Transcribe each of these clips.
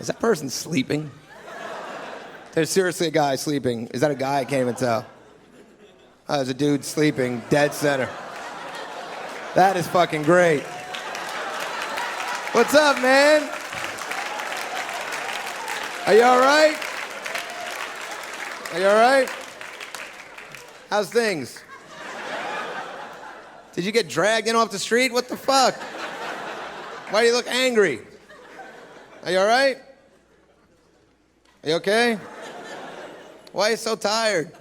Is that person sleeping? There's seriously a guy sleeping. Is that a guy? I can't even tell. Oh, there's a dude sleeping dead center. That is fucking great. What's up, man? Are you all right? Are you all right? How's things? Did you get dragged in off the street? What the fuck? Why do you look angry? Are you all right? Are you okay? Why are you so tired?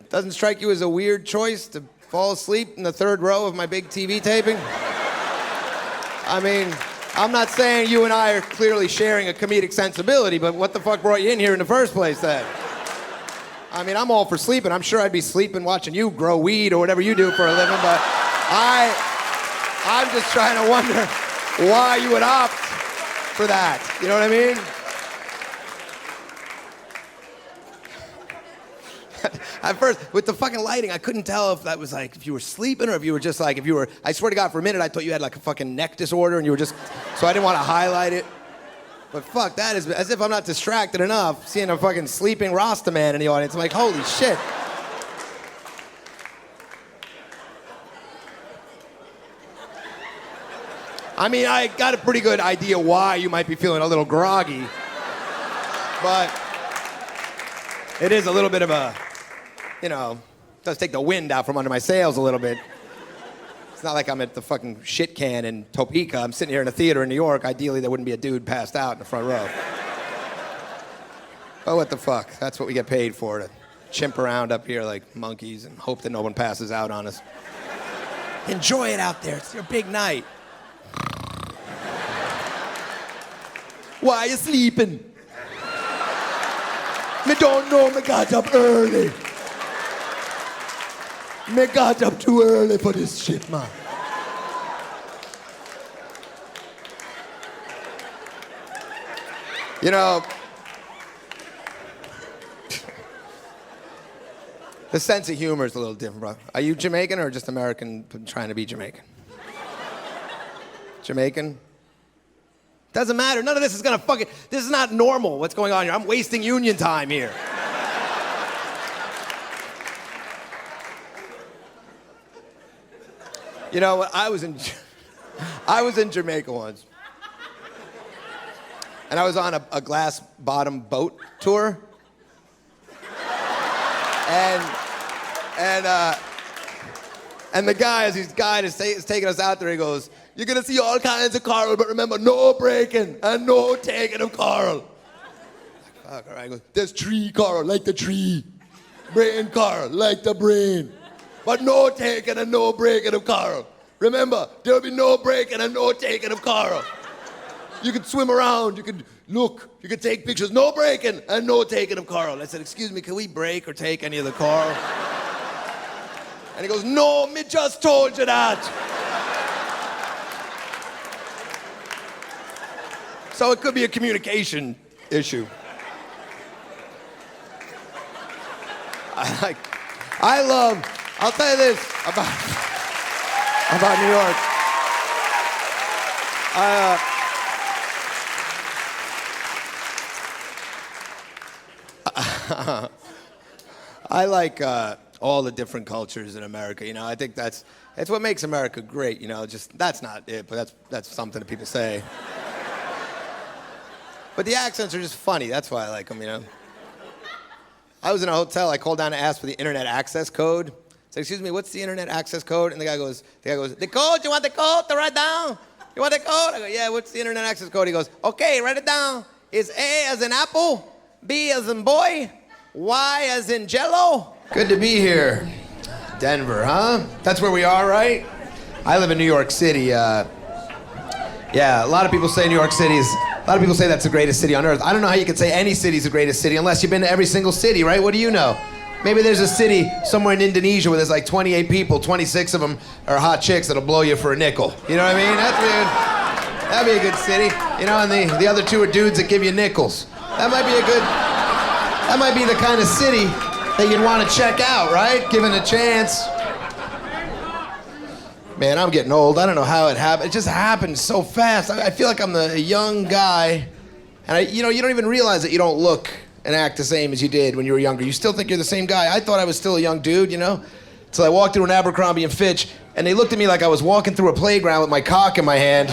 Doesn't strike you as a weird choice to fall asleep in the third row of my big TV taping? I mean, I'm not saying you and I are clearly sharing a comedic sensibility, but what the fuck brought you in here in the first place then? I mean, I'm all for sleeping. I'm sure I'd be sleeping watching you grow weed or whatever you do for a living, but I'm just trying to wonder why you would opt for that. You know what I mean? At first, with the fucking lighting, I couldn't tell if that was like, if you were sleeping or if you were just like, if you were, I swear to God, for a minute, I thought you had like a fucking neck disorder and you were just, so I didn't want to highlight it. But fuck, that is, as if I'm not distracted enough, seeing a fucking sleeping Rasta man in the audience. I'm like, holy shit. I mean, I got a pretty good idea why you might be feeling a little groggy. But it is a little bit of a, you know, does take the wind out from under my sails a little bit. It's not like I'm at the fucking shit can in Topeka. I'm sitting here in a theater in New York. Ideally, there wouldn't be a dude passed out in the front row. But what the fuck? That's what we get paid for, to chimp around up here like monkeys and hope that no one passes out on us. Enjoy it out there. It's your big night. Why are you sleeping? Me don't know, me got up early. Me got up too early for this shit, man. You know, the sense of humor is a little different, bro. Are you Jamaican or just American trying to be Jamaican? Jamaican? Doesn't matter. None of this is gonna fucking, this is not normal, what's going on here. I'm wasting union time here. You know what, I was in Jamaica once. And I was on a glass bottom boat tour. And the guy, as his guide is taking us out there, he goes, "You're gonna see all kinds of coral, but remember, no breaking and no taking of coral." Like, fuck, all right. He goes, "There's tree coral, like the tree. Brain coral, like the brain. But no taking and no breaking of coral. Remember, there'll be no breaking and no taking of coral. You can swim around, you can look, you can take pictures, no breaking and no taking of coral." I said, "Excuse me, can we break or take any of the coral?" And he goes, "No, me just told you that." So it could be a communication issue. I'll tell you this about New York. I like all the different cultures in America, you know. I think that's what makes America great, you know. Just, that's not it, but that's something that people say. But the accents are just funny. That's why I like them, you know. I was in a hotel. I called down to ask for the internet access code. I said, "Excuse me, what's the internet access code?" And the guy goes, "The code? You want the code to write down? You want the code?" I go, "Yeah, what's the internet access code?" He goes, "Okay, write it down. It's A as in apple, B as in boy, Y as in jello." Good to be here. Denver, huh? That's where we are, right? I live in New York City. Yeah, a lot of people say New York City is... A lot of people say that's the greatest city on earth. I don't know how you could say any city's the greatest city unless you've been to every single city, right? What do you know? Maybe there's a city somewhere in Indonesia where there's like 28 people, 26 of them are hot chicks that'll blow you for a nickel. You know what I mean? That'd be a good city. You know, and the other two are dudes that give you nickels. That might be the kind of city that you'd want to check out, right? Given a chance. Man, I'm getting old. I don't know how it happened. It just happened so fast. I feel like I'm a young guy, and you don't even realize that you don't look and act the same as you did when you were younger. You still think you're the same guy. I thought I was still a young dude, Till I walked through an Abercrombie and Fitch, and they looked at me like I was walking through a playground with my cock in my hand.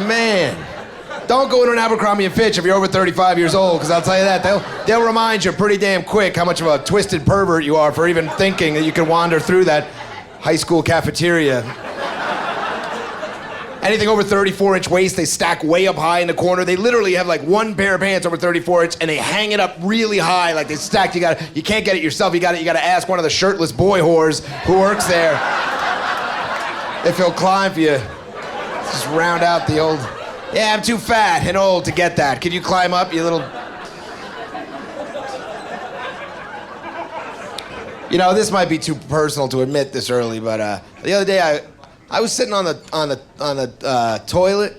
Man, don't go into an Abercrombie and Fitch if you're over 35 years old, because I'll tell you that, they'll remind you pretty damn quick how much of a twisted pervert you are for even thinking that you can wander through that high school cafeteria. Anything over 34-inch waist, they stack way up high in the corner. They literally have like one pair of pants over 34-inch, and they hang it up really high, like they stacked. You can't get it yourself. You got to ask one of the shirtless boy whores who works there if he'll climb for you. Just round out the old. Yeah, I'm too fat and old to get that. Could you climb up, you little? This might be too personal to admit this early, but the other day I was sitting on the toilet,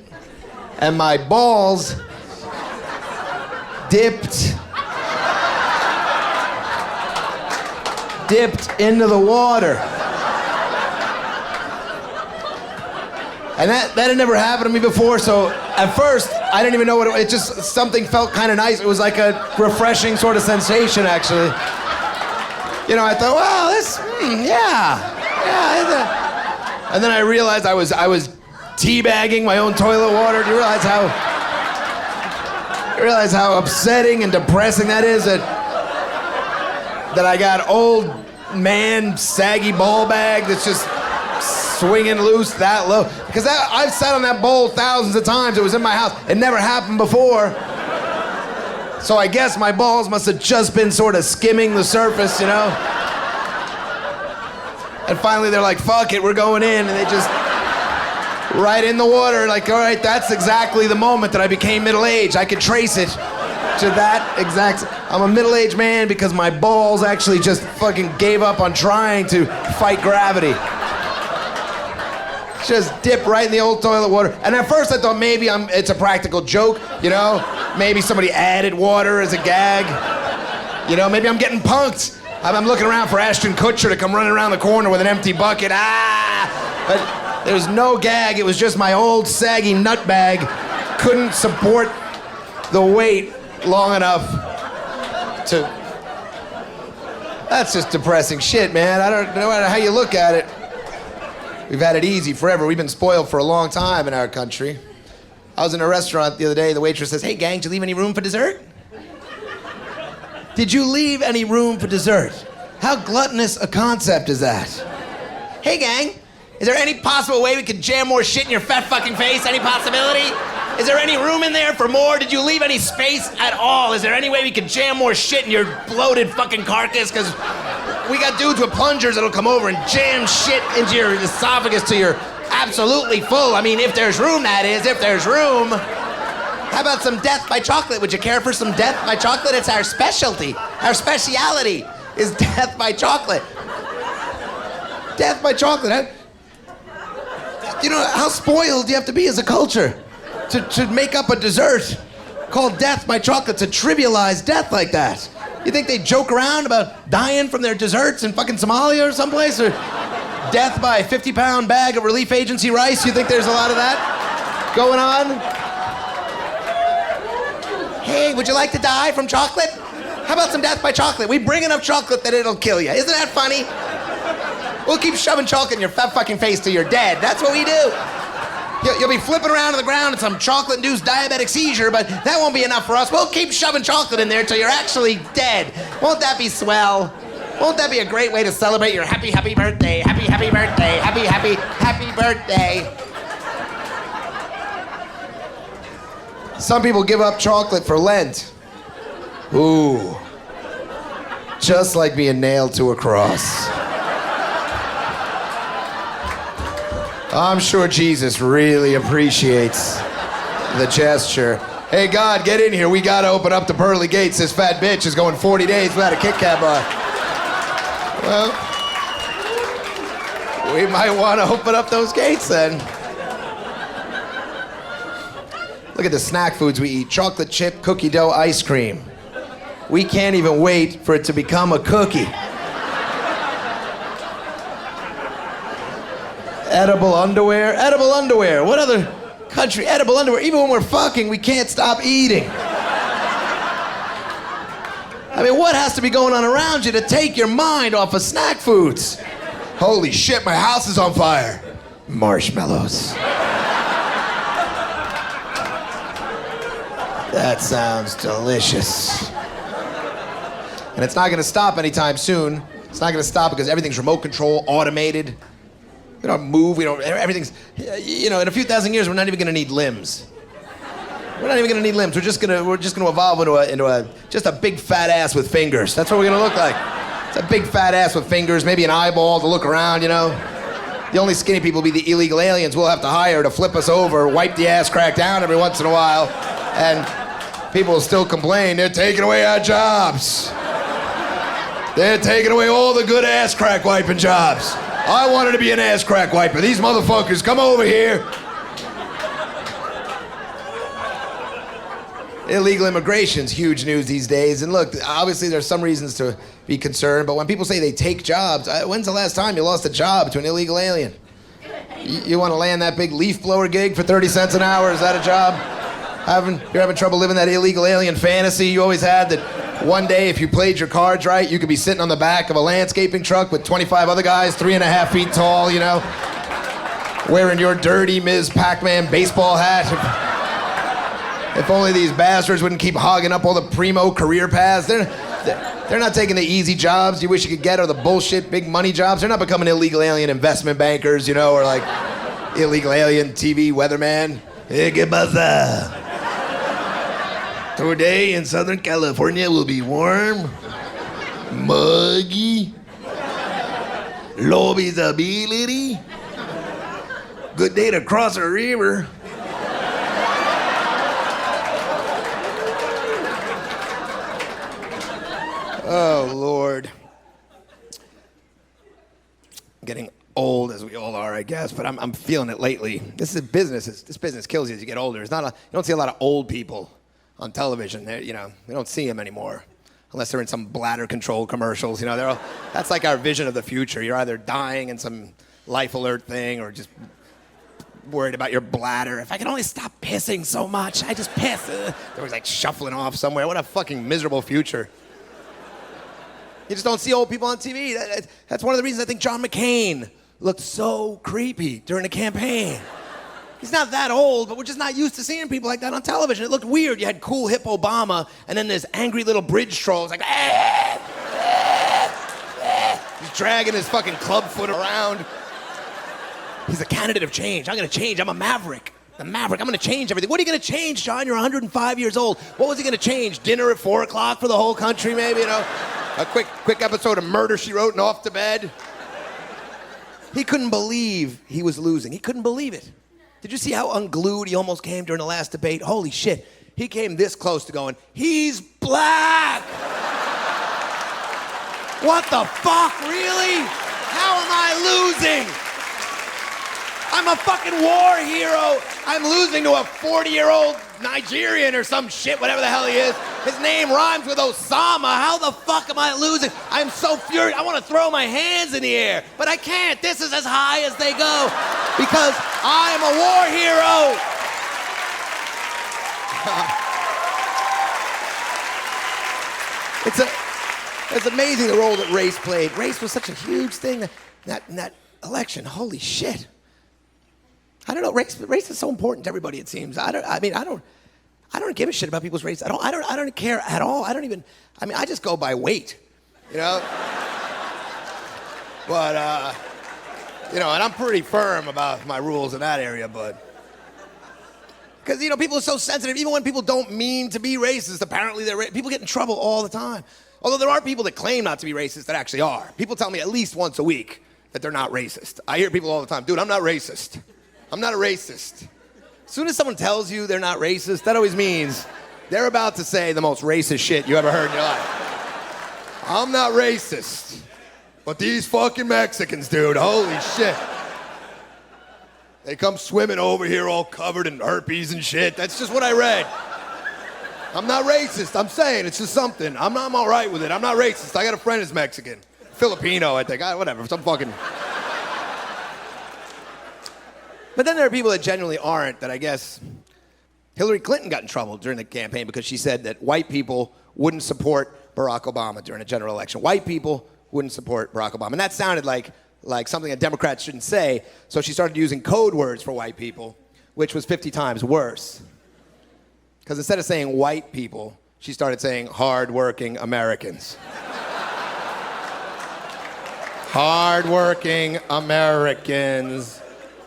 and my balls dipped into the water. And that had never happened to me before, so at first I didn't even know what it just something felt kind of nice. It was like a refreshing sort of sensation, actually. I thought, well, this, yeah. And then I realized I was teabagging my own toilet water. Do you realize how upsetting and depressing that is? That I got old man saggy ball bag that's just swinging loose that low. Because I've sat on that bowl thousands of times. It was in my house. It never happened before. So I guess my balls must have just been sort of skimming the surface, And finally they're like, fuck it, we're going in. And they just, right in the water, like, all right, that's exactly the moment that I became middle-aged. I could trace it to that exact, I'm a middle-aged man because my balls actually just fucking gave up on trying to fight gravity. Just dip right in the old toilet water. And at first I thought maybe it's a practical joke, Maybe somebody added water as a gag. Maybe I'm getting punked. I'm looking around for Ashton Kutcher to come running around the corner with an empty bucket. But there was no gag. It was just my old saggy nut bag couldn't support the weight long enough to... That's just depressing shit, man. I don't know how you look at it. We've had it easy forever. We've been spoiled for a long time in our country. I was in a restaurant the other day. The waitress says, "Hey, gang, did you leave any room for dessert?" Did you leave any room for dessert? How gluttonous a concept is that? Hey, gang, is there any possible way we could jam more shit in your fat fucking face? Any possibility? Is there any room in there for more? Did you leave any space at all? Is there any way we could jam more shit in your bloated fucking carcass? Because we got dudes with plungers that'll come over and jam shit into your esophagus till you're absolutely full. I mean, if there's room, that is, if there's room. How about some death by chocolate? Would you care for some death by chocolate? It's our specialty. Our speciality is death by chocolate. Death by chocolate, huh? How spoiled do you have to be as a culture to make up a dessert called death by chocolate, to trivialize death like that? You think they joke around about dying from their desserts in fucking Somalia or someplace? Or death by a 50-pound bag of relief agency rice? You think there's a lot of that going on? Hey, would you like to die from chocolate? How about some death by chocolate? We bring enough chocolate that it'll kill you. Isn't that funny? We'll keep shoving chocolate in your fat fucking face till you're dead. That's what we do. You'll be flipping around on the ground in some chocolate-induced diabetic seizure, but that won't be enough for us. We'll keep shoving chocolate in there till you're actually dead. Won't that be swell? Won't that be a great way to celebrate your happy, happy birthday? Happy, happy birthday. Happy, happy, happy birthday. Some people give up chocolate for Lent. Ooh. Just like being nailed to a cross. I'm sure Jesus really appreciates the gesture. Hey, God, get in here. We gotta open up the pearly gates. This fat bitch is going 40 days without a Kit Kat bar. Well, we might want to open up those gates then. Look at the snack foods we eat. Chocolate chip, cookie dough, ice cream. We can't even wait for it to become a cookie. Edible underwear? Edible underwear. What other country? Edible underwear. Even when we're fucking, we can't stop eating. I mean, what has to be going on around you to take your mind off of snack foods? Holy shit, my house is on fire. Marshmallows. That sounds delicious. And it's not gonna stop anytime soon. It's not gonna stop because everything's remote control, automated. We don't move, everything's, in a few thousand years, we're not even gonna need limbs. We're not even gonna need limbs. We're just gonna evolve into just a big fat ass with fingers. That's what we're gonna look like. It's a big fat ass with fingers, maybe an eyeball to look around, The only skinny people will be the illegal aliens we'll have to hire to flip us over, wipe the ass crack down every once in a while, and people will still complain, they're taking away our jobs. They're taking away all the good ass crack wiping jobs. I wanted to be an ass crack wiper. These motherfuckers, come over here. Illegal immigration's huge news these days. And look, obviously there's some reasons to be concerned, but when people say they take jobs, when's the last time you lost a job to an illegal alien? You want to land that big leaf blower gig for 30 cents an hour? Is that a job? You're having trouble living that illegal alien fantasy you always had, that one day if you played your cards right, you could be sitting on the back of a landscaping truck with 25 other guys, 3.5 feet tall, wearing your dirty Ms. Pac-Man baseball hat. If only these bastards wouldn't keep hogging up all the primo career paths. They're not taking the easy jobs you wish you could get, or the bullshit big money jobs. They're not becoming illegal alien investment bankers, or like illegal alien TV weatherman. Hey, ¿qué pasa? Today in Southern California will be warm, muggy, low visibility, good day to cross a river. Oh, Lord. I'm getting old, as we all are, I guess, but I'm feeling it lately. This business kills you as you get older. You don't see a lot of old people on television. We don't see them anymore, unless they're in some bladder control commercials. That's like our vision of the future. You're either dying in some life alert thing or just worried about your bladder. If I could only stop pissing so much, I just piss. They're always like shuffling off somewhere. What a fucking miserable future. You just don't see old people on TV. That's one of the reasons I think John McCain looked so creepy during the campaign. He's not that old, but we're just not used to seeing people like that on television. It looked weird. You had cool hip Obama, and then this angry little bridge troll. It's like, he's dragging his fucking club foot around. He's a candidate of change. I'm gonna change. I'm a maverick. The maverick. I'm gonna change everything. What are you gonna change, John? You're 105 years old. What was he gonna change? Dinner at 4 o'clock for the whole country, maybe, A quick episode of Murder, She Wrote, and off to bed. He couldn't believe he was losing. He couldn't believe it. Did you see how unglued he almost came during the last debate? Holy shit. He came this close to going, he's black! What the fuck, really? How am I losing? I'm a fucking war hero. I'm losing to a 40-year-old Nigerian or some shit, whatever the hell he is. His name rhymes with Osama. How the fuck am I losing? I'm so furious. I want to throw my hands in the air, but I can't. This is as high as they go because I'm a war hero. It's amazing the role that race played. Race was such a huge thing in that election. Holy shit. I don't know. Race is so important to everybody. It seems. I don't give a shit about people's race. I don't care at all. I just go by weight, But and I'm pretty firm about my rules in that area. But because people are so sensitive. Even when people don't mean to be racist, apparently people get in trouble all the time. Although there are people that claim not to be racist that actually are. People tell me at least once a week that they're not racist. I hear people all the time, dude, I'm not racist. I'm not a racist. As soon as someone tells you they're not racist, that always means they're about to say the most racist shit you ever heard in your life. I'm not racist. But these fucking Mexicans, dude, holy shit. They come swimming over here all covered in herpes and shit. That's just what I read. I'm not racist. I'm saying it's just something. I'm all right with it. I'm not racist. I got a friend who's Mexican. Filipino, I think. Whatever. Some fucking... But then there are people that genuinely aren't, that I guess... Hillary Clinton got in trouble during the campaign because she said that white people wouldn't support Barack Obama during a general election. White people wouldn't support Barack Obama. And that sounded like something that Democrats shouldn't say, so she started using code words for white people, which was 50 times worse. Because instead of saying white people, she started saying hard-working Americans. Hard-working Americans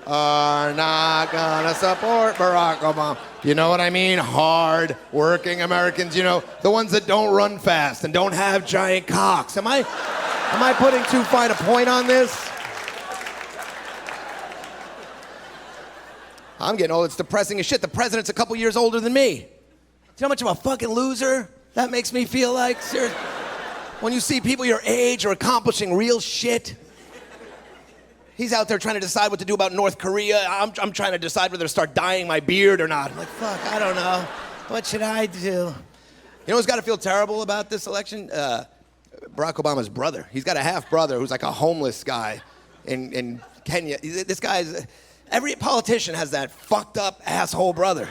are not gonna support Barack Obama. You know what I mean? Hard-working Americans, you know, the ones that don't run fast and don't have giant cocks. Am I putting too fine a point on this? I'm getting old. It's depressing as shit. The president's a couple years older than me. Do you know how much of a fucking loser that makes me feel like? Seriously. When you see people your age are accomplishing real shit. He's out there trying to decide what to do about North Korea. I'm trying to decide whether to start dyeing my beard or not. I'm like, fuck, I don't know. What should I do? You know who's got to feel terrible about this election? Barack Obama's brother. He's got a half-brother who's like a homeless guy in Kenya. This guy's... Every politician has that fucked up asshole brother.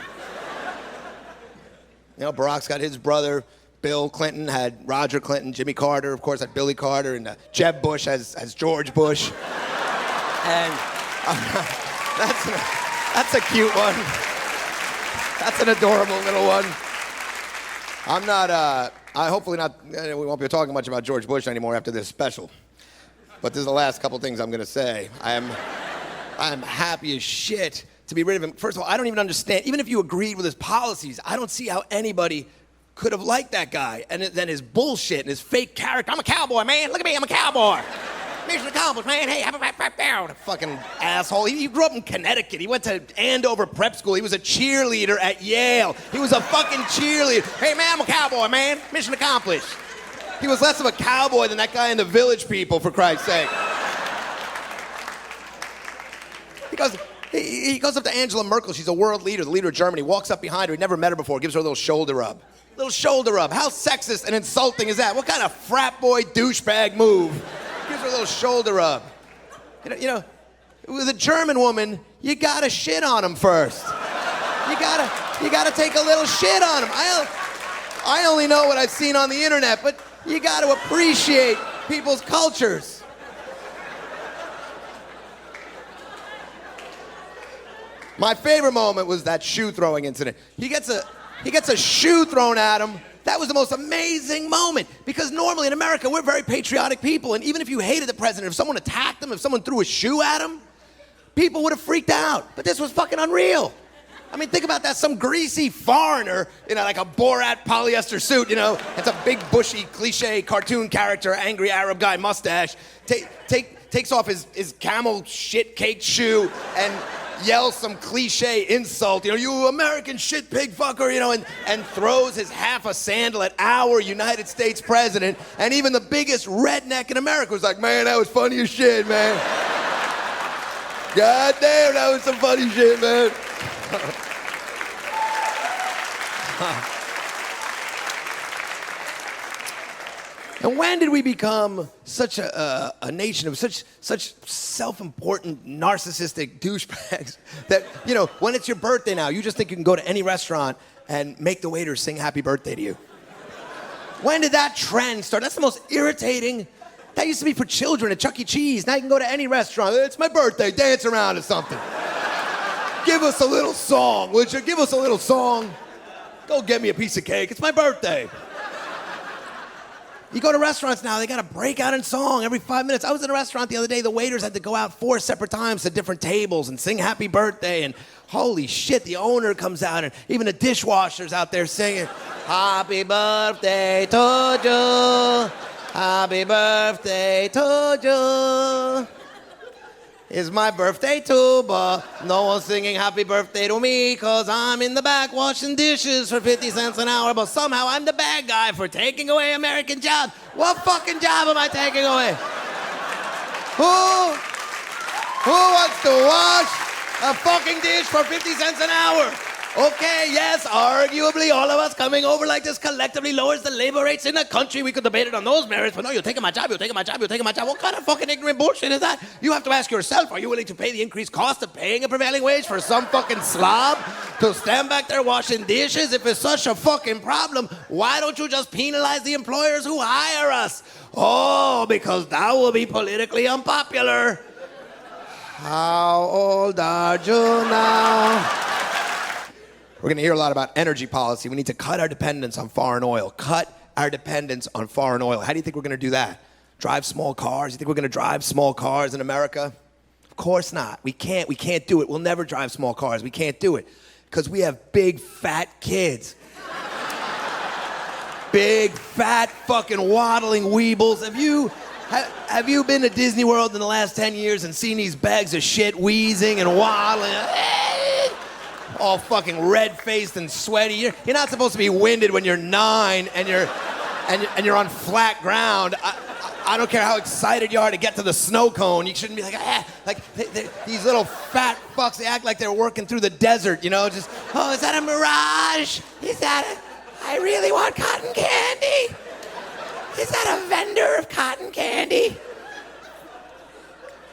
You know, Barack's got his brother. Bill Clinton had Roger Clinton. Jimmy Carter, of course, had Billy Carter. And Jeb Bush has George Bush. And that's a cute one. That's an adorable little one. I'm not, hopefully not, we won't be talking much about George Bush anymore after this special. But this is the last couple things I'm going to say. I'm happy as shit to be rid of him. First of all, I don't even understand, even if you agreed with his policies, I don't see how anybody could have liked that guy. And then his bullshit and his fake character. I'm a cowboy, man. Look at me, I'm a cowboy. Mission accomplished, man. Hey, fucking asshole. He grew up in Connecticut. He went to Andover Prep School. He was a cheerleader at Yale. He was a fucking cheerleader. Hey, man, I'm a cowboy, man. Mission accomplished. He was less of a cowboy than that guy in the Village People, for Christ's sake. He goes up to Angela Merkel. She's a world leader, the leader of Germany. Walks up behind her. He'd never met her before. Gives her a little shoulder rub. Little shoulder rub. How sexist and insulting is that? What kind of frat boy douchebag move? Gives her a little shoulder rub. You know, with a German woman, you gotta shit on him first. You gotta take a little shit on him. I only know what I've seen on the internet, but you gotta appreciate people's cultures. My favorite moment was that shoe throwing incident. He gets a shoe thrown at him. That was the most amazing moment, because normally in America, we're very patriotic people, and even if you hated the president, if someone attacked him, if someone threw a shoe at him, people would have freaked out. But this was fucking unreal. I mean, think about that, some greasy foreigner, you know, like a Borat polyester suit, you know, it's a big, bushy, cliche cartoon character, angry Arab guy, mustache, takes off his camel shit-caked shoe and yells some cliche insult, you know, you American shit pig fucker, you know, and throws his half a sandal at our United States president, and even the biggest redneck in America was like, man, that was funny as shit, man. God damn, that was some funny shit, man. And when did we become such a nation of such self-important, narcissistic douchebags that, you know, when it's your birthday now, you just think you can go to any restaurant and make the waiter sing happy birthday to you? When did that trend start? That's the most irritating. That used to be for children at Chuck E. Cheese. Now you can go to any restaurant. It's my birthday, dance around or something. Give us a little song, would you? Give us a little song. Go get me a piece of cake. It's my birthday. You go to restaurants now, they got to break out in song every 5 minutes. I was in a restaurant the other day, the waiters had to go out 4 separate times to different tables and sing happy birthday, and holy shit, the owner comes out, and even the dishwasher's out there singing, happy birthday to you, happy birthday to you. It's my birthday too, but no one's singing happy birthday to me, cause I'm in the back washing dishes for 50 cents an hour, but somehow I'm the bad guy for taking away American jobs. What fucking job am I taking away? Who wants to wash a fucking dish for 50 cents an hour? Okay, yes, arguably all of us coming over like this collectively lowers the labor rates in the country. We could debate it on those merits, but no, you're taking my job, you're taking my job, you're taking my job. What kind of fucking ignorant bullshit is that? You have to ask yourself, are you willing to pay the increased cost of paying a prevailing wage for some fucking slob to stand back there washing dishes? If it's such a fucking problem, why don't you just penalize the employers who hire us? Oh, because that will be politically unpopular. How old are you now? We're going to hear a lot about energy policy. We need to cut our dependence on foreign oil. Cut our dependence on foreign oil. How do you think we're going to do that? Drive small cars? You think we're going to drive small cars in America? Of course not. We can't do it. We'll never drive small cars. We can't do it because we have big, fat kids. Big, fat, fucking waddling weebles. Have you been to Disney World in the last 10 years and seen these bags of shit wheezing and waddling? All fucking red-faced and sweaty. You're not supposed to be winded when you're 9 and you're on flat ground. I don't care how excited you are to get to the snow cone. You shouldn't be these little fat fucks. They act like they're working through the desert, you know? Just, oh, is that a mirage? I really want cotton candy. Is that a vendor of cotton candy?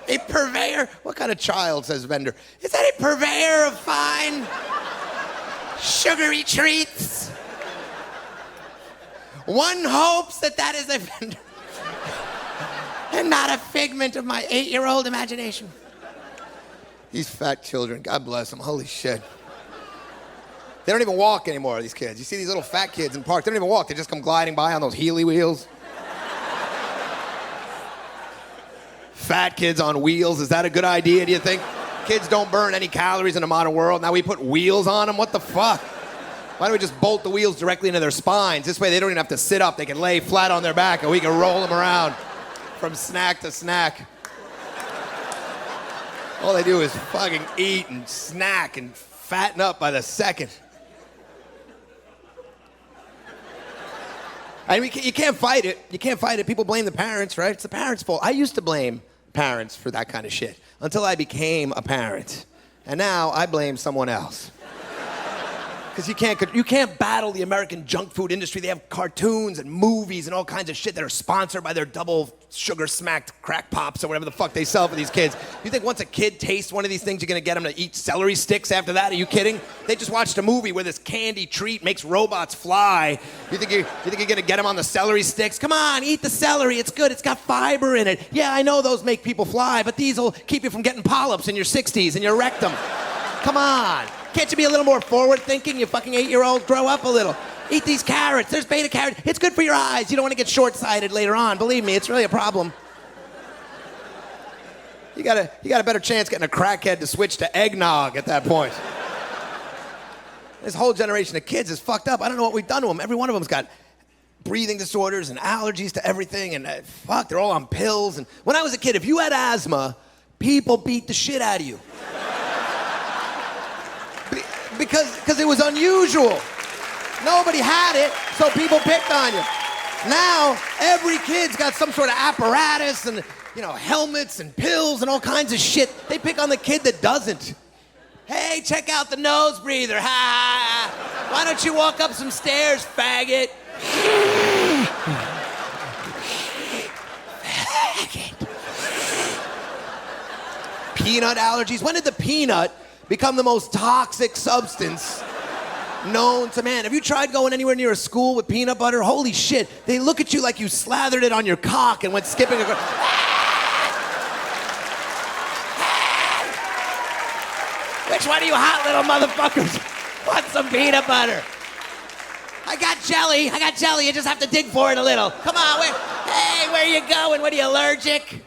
A purveyor? What kind of child says vendor? Is that a purveyor of fine, sugary treats? One hopes that is a vendor and not a figment of my 8-year-old imagination. These fat children, God bless them, holy shit. They don't even walk anymore, these kids. You see these little fat kids in the park, they don't even walk, they just come gliding by on those Healy wheels. Fat kids on wheels, is that a good idea, do you think? Kids don't burn any calories in the modern world. Now we put wheels on them, what the fuck? Why don't we just bolt the wheels directly into their spines? This way they don't even have to sit up. They can lay flat on their back and we can roll them around from snack to snack. All they do is fucking eat and snack and fatten up by the second. And you can't fight it. You can't fight it. People blame the parents, right? It's the parents' fault. I used to blame parents for that kind of shit until I became a parent. And now I blame someone else. Because you can't battle the American junk food industry. They have cartoons and movies and all kinds of shit that are sponsored by their double sugar smacked crack pops or whatever the fuck they sell for these kids. You think once a kid tastes one of these things, you're gonna get them to eat celery sticks after that? Are you kidding? They just watched a movie where this candy treat makes robots fly. You think you're gonna get them on the celery sticks? Come on, eat the celery. It's good. It's got fiber in it. Yeah, I know those make people fly, but these will keep you from getting polyps in your 60s and your rectum. Come on. Can't you be a little more forward-thinking, you fucking 8-year-old? Grow up a little. Eat these carrots. There's beta carrots. It's good for your eyes. You don't want to get short-sighted later on. Believe me, it's really a problem. You got a better chance getting a crackhead to switch to eggnog at that point. This whole generation of kids is fucked up. I don't know what we've done to them. Every one of them's got breathing disorders and allergies to everything, and fuck, they're all on pills. And when I was a kid, if you had asthma, people beat the shit out of you. Because it was unusual. Nobody had it, so people picked on you. Now, every kid's got some sort of apparatus and, helmets and pills and all kinds of shit. They pick on the kid that doesn't. Hey, check out the nose breather. Ha! Why don't you walk up some stairs, faggot? Faggot. Peanut allergies. When did the peanut become the most toxic substance known to man? Have you tried going anywhere near a school with peanut butter? Holy shit, they look at you like you slathered it on your cock and went skipping across. Which one of you hot little motherfuckers want some peanut butter? I got jelly. You just have to dig for it a little. Come on, where are you going? What, are you allergic?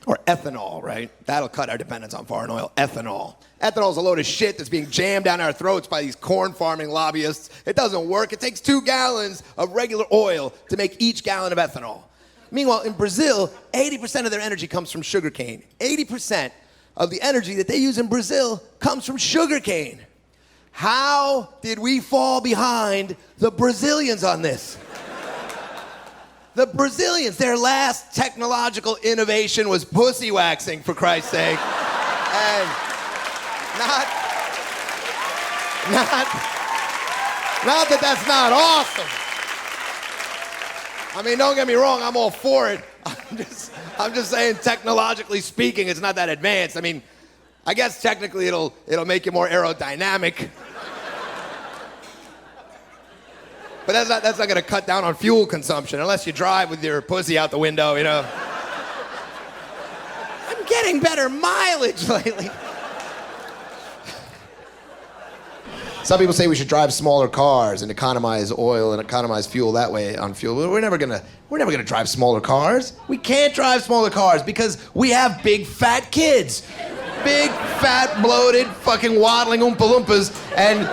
Or ethanol, right? That'll cut our dependence on foreign oil. Ethanol. Ethanol's a load of shit that's being jammed down our throats by these corn farming lobbyists. It doesn't work. It takes 2 gallons of regular oil to make each gallon of ethanol. Meanwhile, in Brazil, 80% of their energy comes from sugarcane. 80% of the energy that they use in Brazil comes from sugarcane. How did we fall behind the Brazilians on this? The Brazilians, their last technological innovation was pussy waxing, for Christ's sake. And not that that's not awesome. I mean, don't get me wrong, I'm all for it. I'm just saying, technologically speaking, it's not that advanced. I mean, I guess technically it'll make you more aerodynamic. But that's not gonna cut down on fuel consumption unless you drive with your pussy out the window, you know. I'm getting better mileage lately. Some people say we should drive smaller cars and economize oil and economize fuel that way on fuel. We're never gonna drive smaller cars. We can't drive smaller cars because we have big fat kids. Big, fat, bloated, fucking waddling Oompa Loompas, and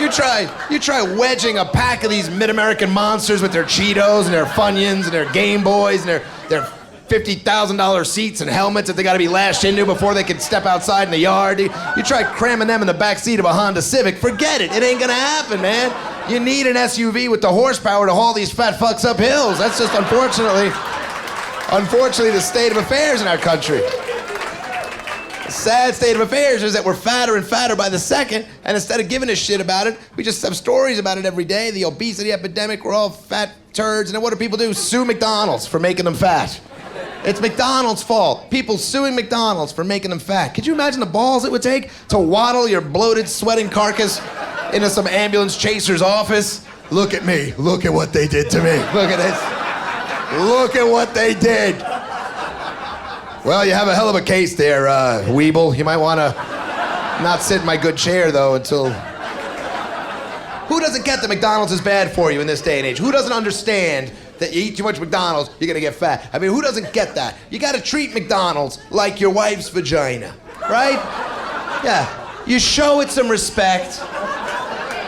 you try wedging a pack of these mid-American monsters with their Cheetos and their Funyuns and their Game Boys and their $50,000 seats and helmets that they gotta be lashed into before they can step outside in the yard. You try cramming them in the back seat of a Honda Civic, forget it ain't gonna happen, man. You need an SUV with the horsepower to haul these fat fucks up hills. That's just unfortunately the state of affairs in our country. The sad state of affairs is that we're fatter and fatter by the second, and instead of giving a shit about it, we just have stories about it every day. The obesity epidemic, we're all fat turds, and then what do people do? Sue McDonald's for making them fat. It's McDonald's fault. People suing McDonald's for making them fat. Could you imagine the balls it would take to waddle your bloated, sweating carcass into some ambulance chaser's office? Look at me. Look at what they did to me. Look at this. Look at what they did. Well, you have a hell of a case there, Weeble. You might want to not sit in my good chair, though, until... Who doesn't get that McDonald's is bad for you in this day and age? Who doesn't understand that you eat too much McDonald's, you're gonna get fat? I mean, who doesn't get that? You gotta treat McDonald's like your wife's vagina, right? Yeah, you show it some respect,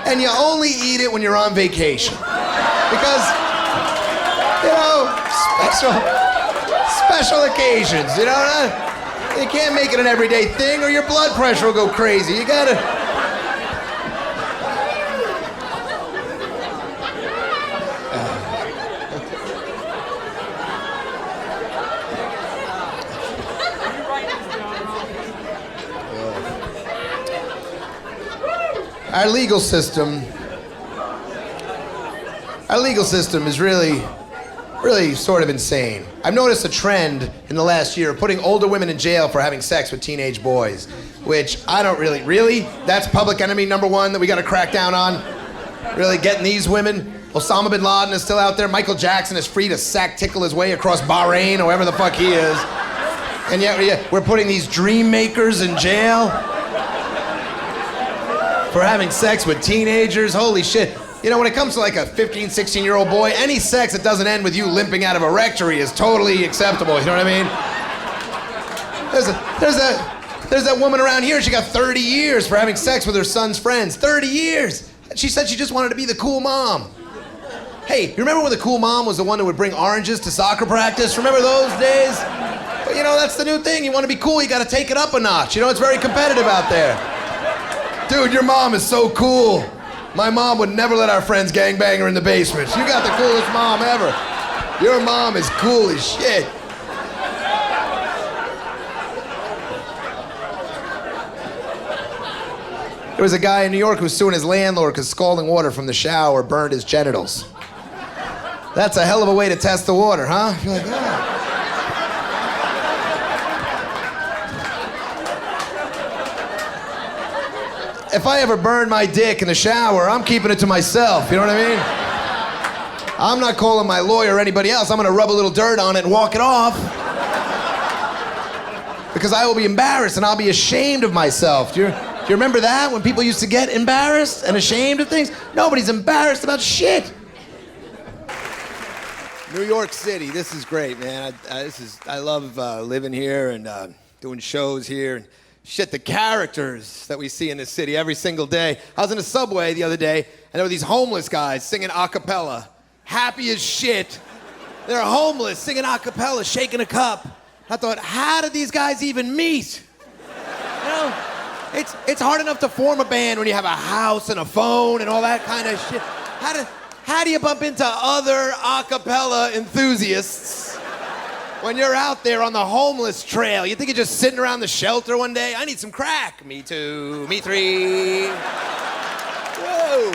and you only eat it when you're on vacation. Because, you know, special occasions, you know? You can't make it an everyday thing or your blood pressure will go crazy. You gotta... Our legal system is really sort of insane. I've noticed a trend in the last year of putting older women in jail for having sex with teenage boys, which I don't really? That's public enemy number one that we gotta crack down on? Really getting these women? Osama bin Laden is still out there. Michael Jackson is free to sack tickle his way across Bahrain or wherever the fuck he is. And yet we're putting these dream makers in jail for having sex with teenagers. Holy shit. You know, when it comes to like a 15, 16-year-old boy, any sex that doesn't end with you limping out of a rectory is totally acceptable, you know what I mean? There's that woman around here, she got 30 years for having sex with her son's friends. 30 years! She said she just wanted to be the cool mom. Hey, you remember when the cool mom was the one that would bring oranges to soccer practice? Remember those days? But you know, that's the new thing. You want to be cool, you gotta take it up a notch. You know, it's very competitive out there. Dude, your mom is so cool. My mom would never let our friends gangbang her in the basement. You got the coolest mom ever. Your mom is cool as shit. There was a guy in New York who was suing his landlord because scalding water from the shower burned his genitals. That's a hell of a way to test the water, huh? You're like, oh. If I ever burn my dick in the shower, I'm keeping it to myself, you know what I mean? I'm not calling my lawyer or anybody else. I'm gonna rub a little dirt on it and walk it off. Because I will be embarrassed and I'll be ashamed of myself. Do you remember that, when people used to get embarrassed and ashamed of things? Nobody's embarrassed about shit. New York City, this is great, man. I love living here and doing shows here. And shit, the characters that we see in this city every single day. I was in a subway the other day, and there were these homeless guys singing a cappella. Happy as shit. They're homeless, singing a cappella, shaking a cup. I thought, how did these guys even meet? You know, it's hard enough to form a band when you have a house and a phone and all that kind of shit. How do you bump into other a cappella enthusiasts when you're out there on the homeless trail? You think you're just sitting around the shelter one day? I need some crack. Me too. Me three. Whoa.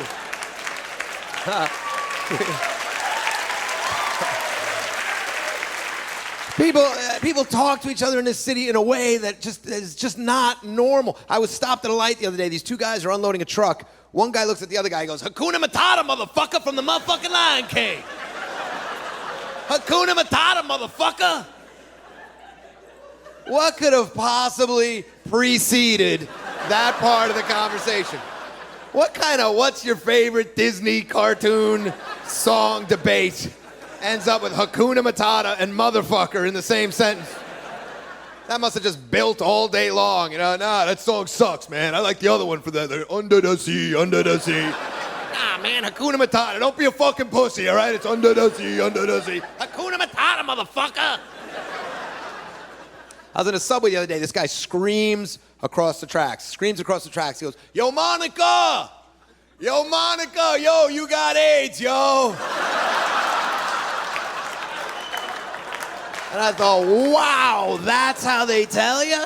People talk to each other in this city in a way that is just not normal. I was stopped at a light the other day. These two guys are unloading a truck. One guy looks at the other guy and goes, Hakuna Matata, motherfucker, from the motherfucking Lion King. Hakuna Matata, motherfucker. What could have possibly preceded that part of the conversation? What's your favorite Disney cartoon song debate ends up with Hakuna Matata and motherfucker in the same sentence? That must have just built all day long, you know? Nah, that song sucks, man. I like the other one for that. Under the sea, under the sea. Nah, man, Hakuna Matata. Don't be a fucking pussy, all right? It's under the sea, under the sea. Hakuna Matata, motherfucker. I was in a subway the other day. This guy screams across the tracks. He goes, yo, Monica! Yo, Monica! Yo, you got AIDS, yo! And I thought, wow, that's how they tell you?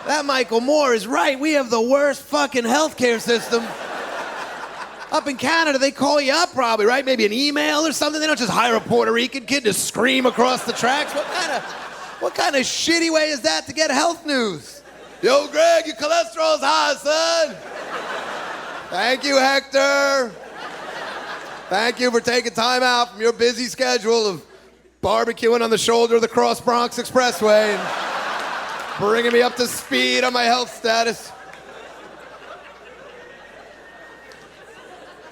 That Michael Moore is right. We have the worst fucking healthcare system. Up in Canada, they call you up probably, right? Maybe an email or something. They don't just hire a Puerto Rican kid to scream across the tracks. What kind of shitty way is that to get health news? Yo, Greg, your cholesterol's high, son. Thank you, Hector. Thank you for taking time out from your busy schedule of barbecuing on the shoulder of the Cross Bronx Expressway and bringing me up to speed on my health status.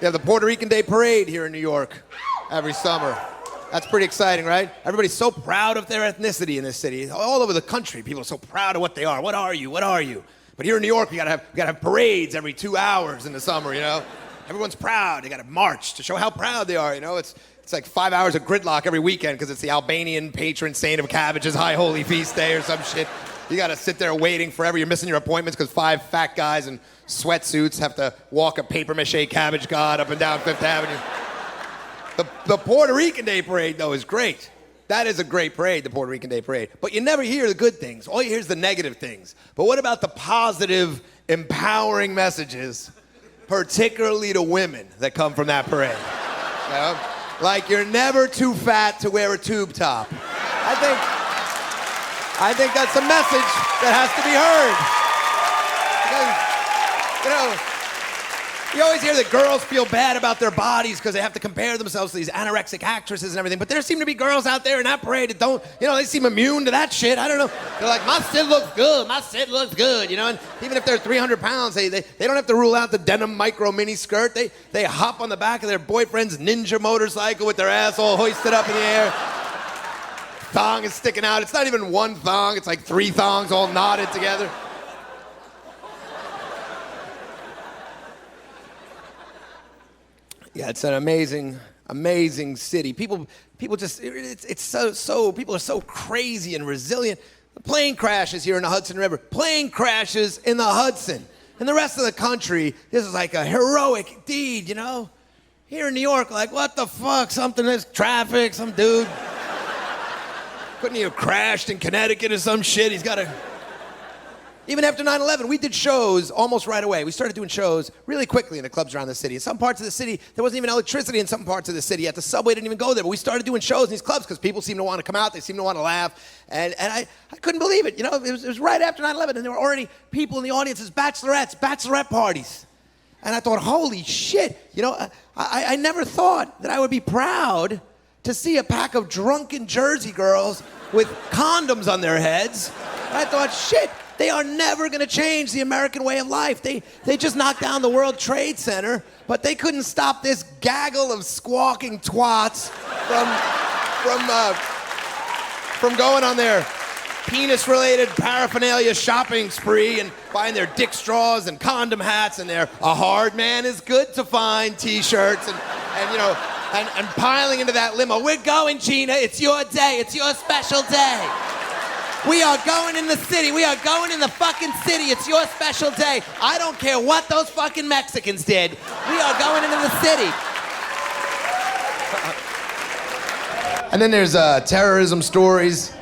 You have the Puerto Rican Day Parade here in New York every summer. That's pretty exciting, right? Everybody's so proud of their ethnicity in this city. All over the country, people are so proud of what they are. What are you? What are you? But here in New York, we gotta have parades every 2 hours in the summer, you know? Everyone's proud. They gotta march to show how proud they are, you know? It's like 5 hours of gridlock every weekend because it's the Albanian patron saint of cabbage's high holy feast day or some shit. You gotta sit there waiting forever. You're missing your appointments because 5 fat guys in sweatsuits have to walk a papier-mâché cabbage god up and down Fifth Avenue. The Puerto Rican Day Parade, though, is great. That is a great parade, the Puerto Rican Day Parade. But you never hear the good things. All you hear is the negative things. But what about the positive, empowering messages, particularly to women that come from that parade? You know? Like, you're never too fat to wear a tube top. I think that's a message that has to be heard. Because, you know, you always hear that girls feel bad about their bodies because they have to compare themselves to these anorexic actresses and everything. But there seem to be girls out there in that parade that don't, you know, they seem immune to that shit. I don't know. They're like, my sit looks good. My sit looks good, you know. And even if they're 300 pounds, they don't have to rule out the denim micro mini skirt. They hop on the back of their boyfriend's ninja motorcycle with their ass all hoisted up in the air. Thong is sticking out. It's not even one thong. It's like 3 thongs all knotted together. Yeah, it's an amazing, amazing city. People just, it's so, people are so crazy and resilient. The plane crashes here in the Hudson River. Plane crashes in the Hudson. In the rest of the country, this is like a heroic deed, you know? Here in New York, like, what the fuck? There's traffic, some dude. Couldn't he have crashed in Connecticut or some shit? He's got to... Even after 9/11, we did shows almost right away. We started doing shows really quickly in the clubs around the city. In some parts of the city, there wasn't even electricity in some parts of the city. Yet the subway didn't even go there. But we started doing shows in these clubs because people seemed to want to come out. They seemed to want to laugh. And I couldn't believe it. You know, it was right after 9/11, and there were already people in the audience as bachelorette parties. And I thought, holy shit. You know, I never thought that I would be proud to see a pack of drunken Jersey girls with condoms on their heads. And I thought, shit. They are never going to change the American way of life. They just knocked down the World Trade Center, but they couldn't stop this gaggle of squawking twats from going on their penis-related paraphernalia shopping spree and buying their dick straws and condom hats and their "a hard man is good to find" T-shirts and you know and piling into that limo. We're going, Gina. It's your day. It's your special day. We are going in the city. We are going in the fucking city. It's your special day. I don't care what those fucking Mexicans did. We are going into the city. And then there's terrorism stories.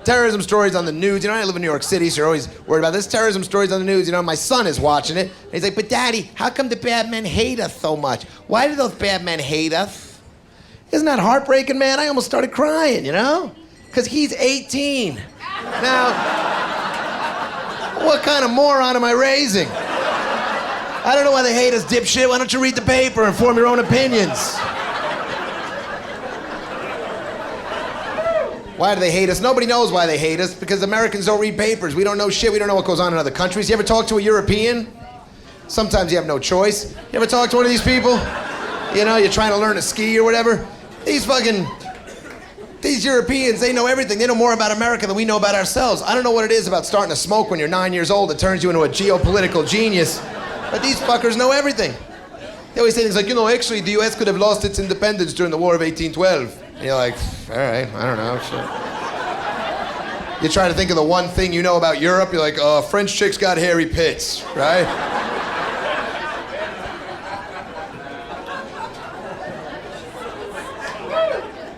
Terrorism stories on the news. You know, I live in New York City, so you're always worried about this. Terrorism stories on the news. You know, my son is watching it. And he's like, but Daddy, how come the bad men hate us so much? Why do those bad men hate us? Isn't that heartbreaking, man? I almost started crying, you know? Because he's 18. Now, what kind of moron am I raising? I don't know why they hate us, dipshit. Why don't you read the paper and form your own opinions? Why do they hate us? Nobody knows why they hate us, because Americans don't read papers. We don't know shit. We don't know what goes on in other countries. You ever talk to a European? Sometimes you have no choice. You ever talk to one of these people? You know, you're trying to learn to ski or whatever. These Europeans, they know everything. They know more about America than we know about ourselves. I don't know what it is about starting to smoke when you're 9 years old. It turns you into a geopolitical genius. But these fuckers know everything. They always say things like, you know, actually the US could have lost its independence during the War of 1812. And you're like, all right, I don't know, shit. You try to think of the one thing you know about Europe, you're like, oh, French chicks got hairy pits, right?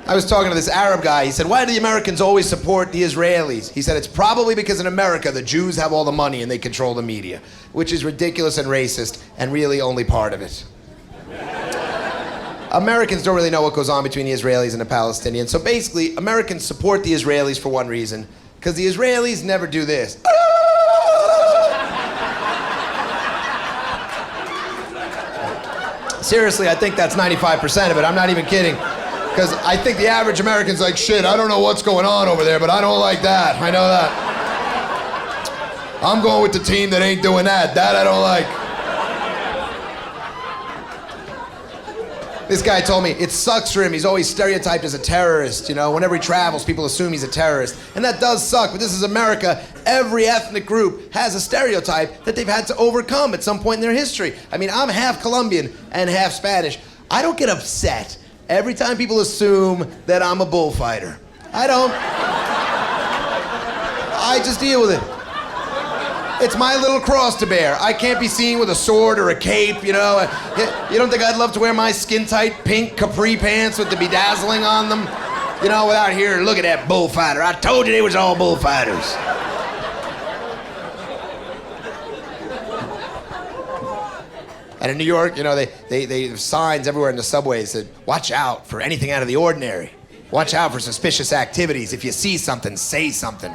I was talking to this Arab guy. He said, why do the Americans always support the Israelis? He said, it's probably because in America, the Jews have all the money and they control the media, which is ridiculous and racist and really only part of it. Americans don't really know what goes on between the Israelis and the Palestinians. So basically, Americans support the Israelis for one reason, because the Israelis never do this. Seriously, I think that's 95% of it. I'm not even kidding. Because I think the average American's like, shit, I don't know what's going on over there, but I don't like that. I know that. I'm going with the team that ain't doing that. That I don't like. This guy told me it sucks for him. He's always stereotyped as a terrorist. You know, whenever he travels, people assume he's a terrorist. And that does suck, but this is America. Every ethnic group has a stereotype that they've had to overcome at some point in their history. I mean, I'm half Colombian and half Spanish. I don't get upset every time people assume that I'm a bullfighter. I don't. I just deal with it. It's my little cross to bear. I can't be seen with a sword or a cape, you know. You don't think I'd love to wear my skin-tight pink capri pants with the bedazzling on them? You know, without here, look at that bullfighter. I told you they was all bullfighters. And in New York, you know, they have signs everywhere in the subways that watch out for anything out of the ordinary. Watch out for suspicious activities. If you see something, say something.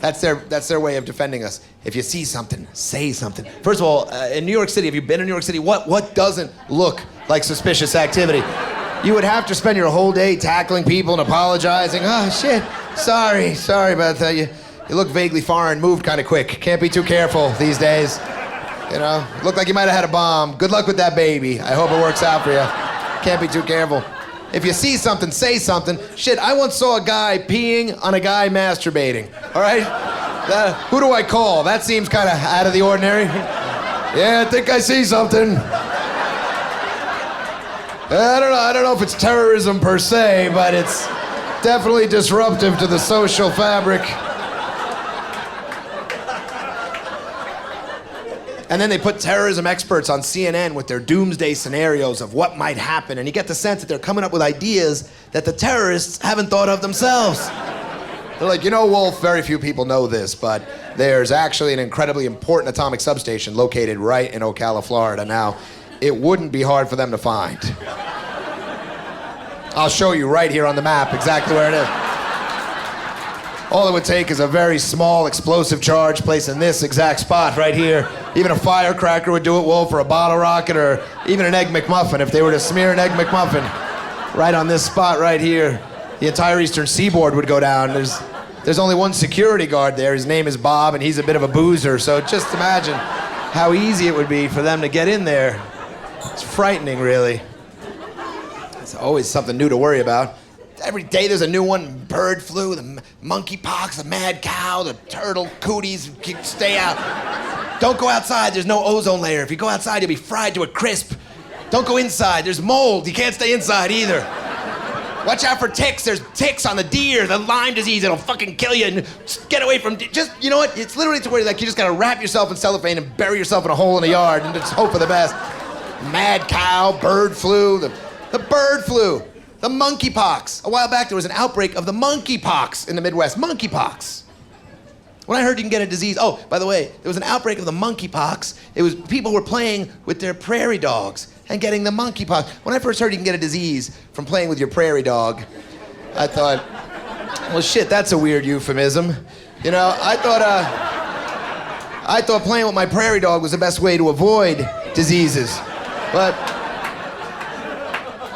That's their way of defending us. If you see something, say something. First of all, in New York City, have you been in New York City? What doesn't look like suspicious activity? You would have to spend your whole day tackling people and apologizing. Oh, shit, sorry about that. You look vaguely foreign, moved kind of quick. Can't be too careful these days. You know, looked like you might have had a bomb. Good luck with that baby. I hope it works out for you. Can't be too careful. If you see something, say something. Shit, I once saw a guy peeing on a guy masturbating. All right? Who do I call? That seems kind of out of the ordinary. Yeah, I think I see something. I don't know if it's terrorism per se, but it's definitely disruptive to the social fabric. And then they put terrorism experts on CNN with their doomsday scenarios of what might happen, and you get the sense that they're coming up with ideas that the terrorists haven't thought of themselves. They're like, you know, Wolf, very few people know this, but there's actually an incredibly important atomic substation located right in Ocala, Florida. Now, it wouldn't be hard for them to find. I'll show you right here on the map exactly where it is. All it would take is a very small explosive charge placed in this exact spot right here. Even a firecracker would do it, Wolf, or a bottle rocket, or even an Egg McMuffin. If they were to smear an Egg McMuffin right on this spot right here, the entire eastern seaboard would go down. There's only one security guard there. His name is Bob, and he's a bit of a boozer. So just imagine how easy it would be for them to get in there. It's frightening, really. It's always something new to worry about. Every day there's a new one. Bird flu, the monkeypox, the mad cow, the turtle cooties. Stay out. Don't go outside. There's no ozone layer. If you go outside, you'll be fried to a crisp. Don't go inside. There's mold. You can't stay inside either. Watch out for ticks. There's ticks on the deer. The Lyme disease, it'll fucking kill you. And just get away from, just, you know what? It's literally to where like you just gotta wrap yourself in cellophane and bury yourself in a hole in the yard and just hope for the best. Mad cow, bird flu, the bird flu, the monkeypox. A while back there was an outbreak of the monkeypox in the Midwest. Monkeypox. When I heard you can get a disease, oh, by the way, there was an outbreak of the monkeypox. It was people were playing with their prairie dogs and getting the monkeypox. When I first heard you can get a disease from playing with your prairie dog, I thought, well, shit, that's a weird euphemism. You know, I thought playing with my prairie dog was the best way to avoid diseases. But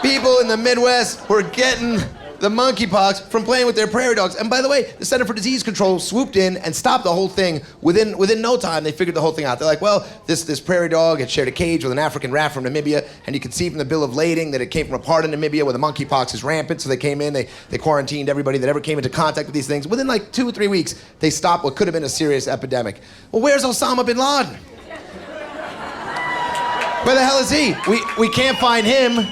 people in the Midwest were getting the monkeypox from playing with their prairie dogs. And by the way, the Center for Disease Control swooped in and stopped the whole thing. Within no time, they figured the whole thing out. They're like, well, this prairie dog had shared a cage with an African rat from Namibia, and you could see from the bill of lading that it came from a part of Namibia where the monkeypox is rampant. So they came in, they quarantined everybody that ever came into contact with these things. Within like 2 or 3 weeks, they stopped what could have been a serious epidemic. Well, where's Osama bin Laden? Where the hell is he? We can't find him.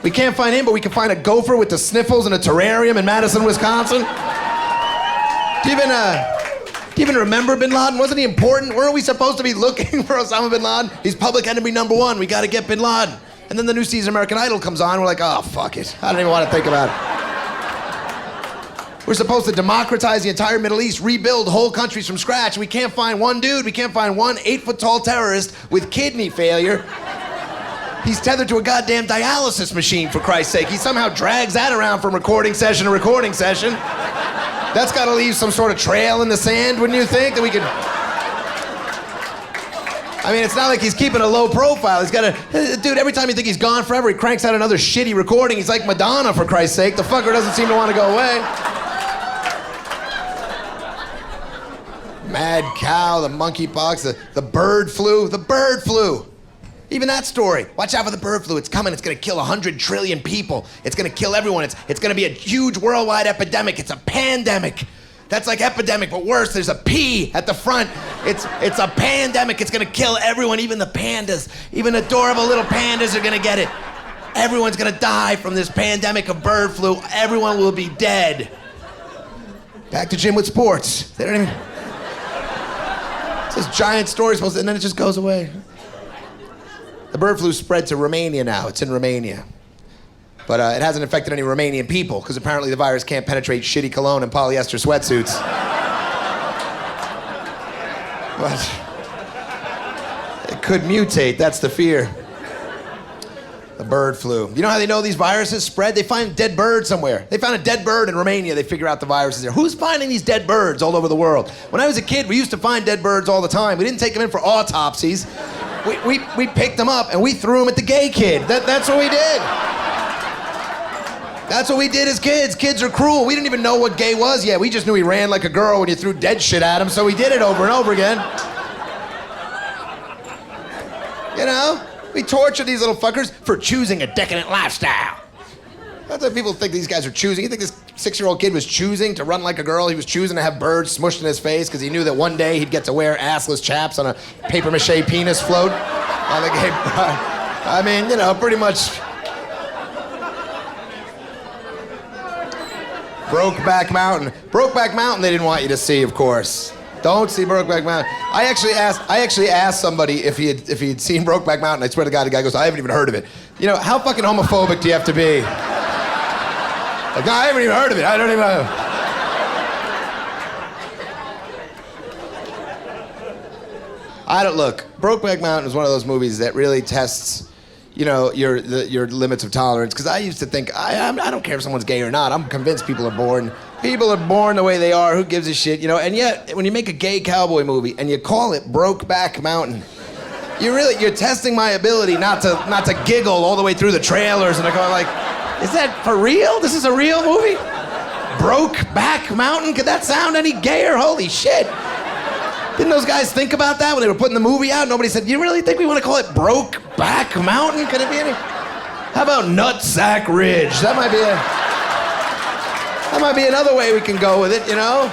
We can't find him, but we can find a gopher with the sniffles in a terrarium in Madison, Wisconsin. Do you even remember bin Laden? Wasn't he important? Weren't we supposed to be looking for Osama bin Laden? He's public enemy #1. We gotta get bin Laden. And then the new season of American Idol comes on. We're like, oh, fuck it. I don't even want to think about it. We're supposed to democratize the entire Middle East, rebuild whole countries from scratch. We can't find one dude. We can't find one 8-foot-tall terrorist with kidney failure. He's tethered to a goddamn dialysis machine, for Christ's sake. He somehow drags that around from recording session to recording session. That's gotta leave some sort of trail in the sand, wouldn't you think? That we could... I mean, it's not like he's keeping a low profile. He's got a... Dude, every time you think he's gone forever, he cranks out another shitty recording. He's like Madonna, for Christ's sake. The fucker doesn't seem to want to go away. Mad cow, the monkeypox, the bird flu. The bird flu. Even that story. Watch out for the bird flu. It's coming. It's going to kill 100 trillion people. It's going to kill everyone. It's going to be a huge worldwide epidemic. It's a pandemic. That's like epidemic, but worse. There's a P at the front. It's a pandemic. It's going to kill everyone, even the pandas. Even adorable little pandas are going to get it. Everyone's going to die from this pandemic of bird flu. Everyone will be dead. Back to Jim with sports. They don't even... It's this giant story, and then it just goes away. The bird flu spread to Romania now. It's in Romania. But it hasn't affected any Romanian people, because apparently the virus can't penetrate shitty cologne and polyester sweatsuits. But it could mutate, that's the fear. The bird flu. You know how they know these viruses spread? They find a dead bird somewhere. They found a dead bird in Romania. They figure out the virus is there. Who's finding these dead birds all over the world? When I was a kid, we used to find dead birds all the time. We didn't take them in for autopsies. We picked them up and we threw them at the gay kid. That's what we did. That's what we did as kids. Kids are cruel. We didn't even know what gay was yet. We just knew he ran like a girl when you threw dead shit at him, so we did it over and over again. You know? We torture these little fuckers for choosing a decadent lifestyle. That's what people think these guys are choosing. You think this 6-year-old kid was choosing to run like a girl? He was choosing to have birds smushed in his face because he knew that one day he'd get to wear assless chaps on a papier-mâché penis float on the gay pride. I mean, you know, pretty much. Brokeback Mountain. Brokeback Mountain they didn't want you to see, of course. Don't see Brokeback Mountain. I actually asked somebody if he had seen Brokeback Mountain. I swear to God, the guy goes, I haven't even heard of it. You know, how fucking homophobic do you have to be? Like, no, I haven't even heard of it. I don't even know. Look, Brokeback Mountain is one of those movies that really tests, you know, your limits of tolerance. Because I used to think, I don't care if someone's gay or not. I'm convinced people are born. People are born the way they are. Who gives a shit, you know? And yet, when you make a gay cowboy movie and you call it Brokeback Mountain, you're testing my ability not to giggle all the way through the trailers and going like, is that for real? This is a real movie? Brokeback Mountain? Could that sound any gayer? Holy shit. Didn't those guys think about that when they were putting the movie out? Nobody said, you really think we want to call it Brokeback Mountain? Could it be any? How about Nutsack Ridge? That might be another way we can go with it, you know?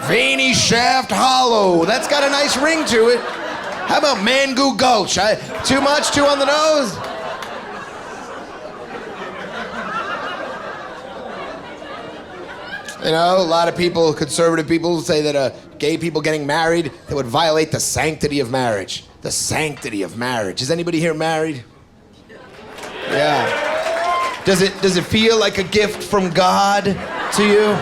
Veiny Shaft Hollow. That's got a nice ring to it. How about Mangoo Gulch? Too much? Too on the nose? You know, a lot of people, conservative people, say that gay people getting married, that would violate the sanctity of marriage. The sanctity of marriage. Is anybody here married? Yeah. Does it feel like a gift from God to you?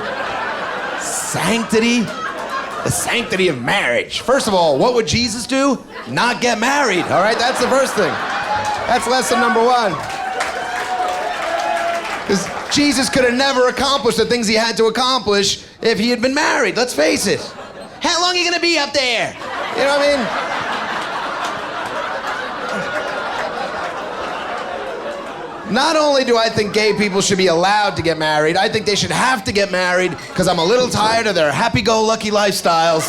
Sanctity? The sanctity of marriage. First of all, what would Jesus do? Not get married, all right? That's the first thing. That's lesson number one. Because Jesus could have never accomplished the things he had to accomplish if he had been married. Let's face it. How long are you gonna be up there? You know what I mean? Not only do I think gay people should be allowed to get married, I think they should have to get married because I'm a little tired of their happy-go-lucky lifestyles.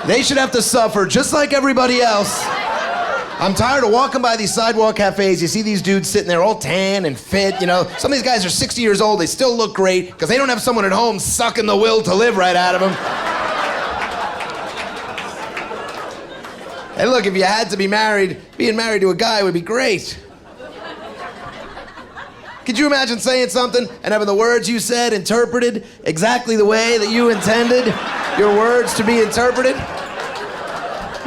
They should have to suffer just like everybody else. I'm tired of walking by these sidewalk cafes. You see these dudes sitting there all tan and fit, you know. Some of these guys are 60 years old. They still look great because they don't have someone at home sucking the will to live right out of them. And look, if you had to be married, being married to a guy would be great. Could you imagine saying something and having the words you said interpreted exactly the way that you intended your words to be interpreted?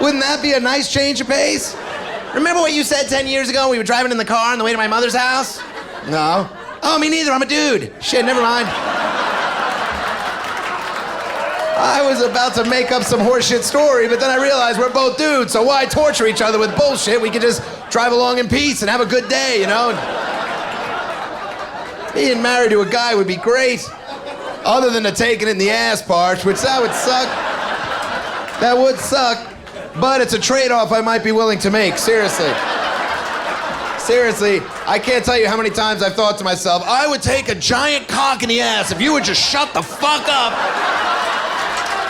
Wouldn't that be a nice change of pace? Remember what you said 10 years ago when we were driving in the car on the way to my mother's house? No. Oh, me neither, I'm a dude. Shit, never mind. I was about to make up some horseshit story, but then I realized we're both dudes, so why torture each other with bullshit? We could just drive along in peace and have a good day, you know? Being married to a guy would be great, other than the taking in the ass part, which that would suck. That would suck. But it's a trade-off I might be willing to make, seriously. Seriously, I can't tell you how many times I've thought to myself, I would take a giant cock in the ass if you would just shut the fuck up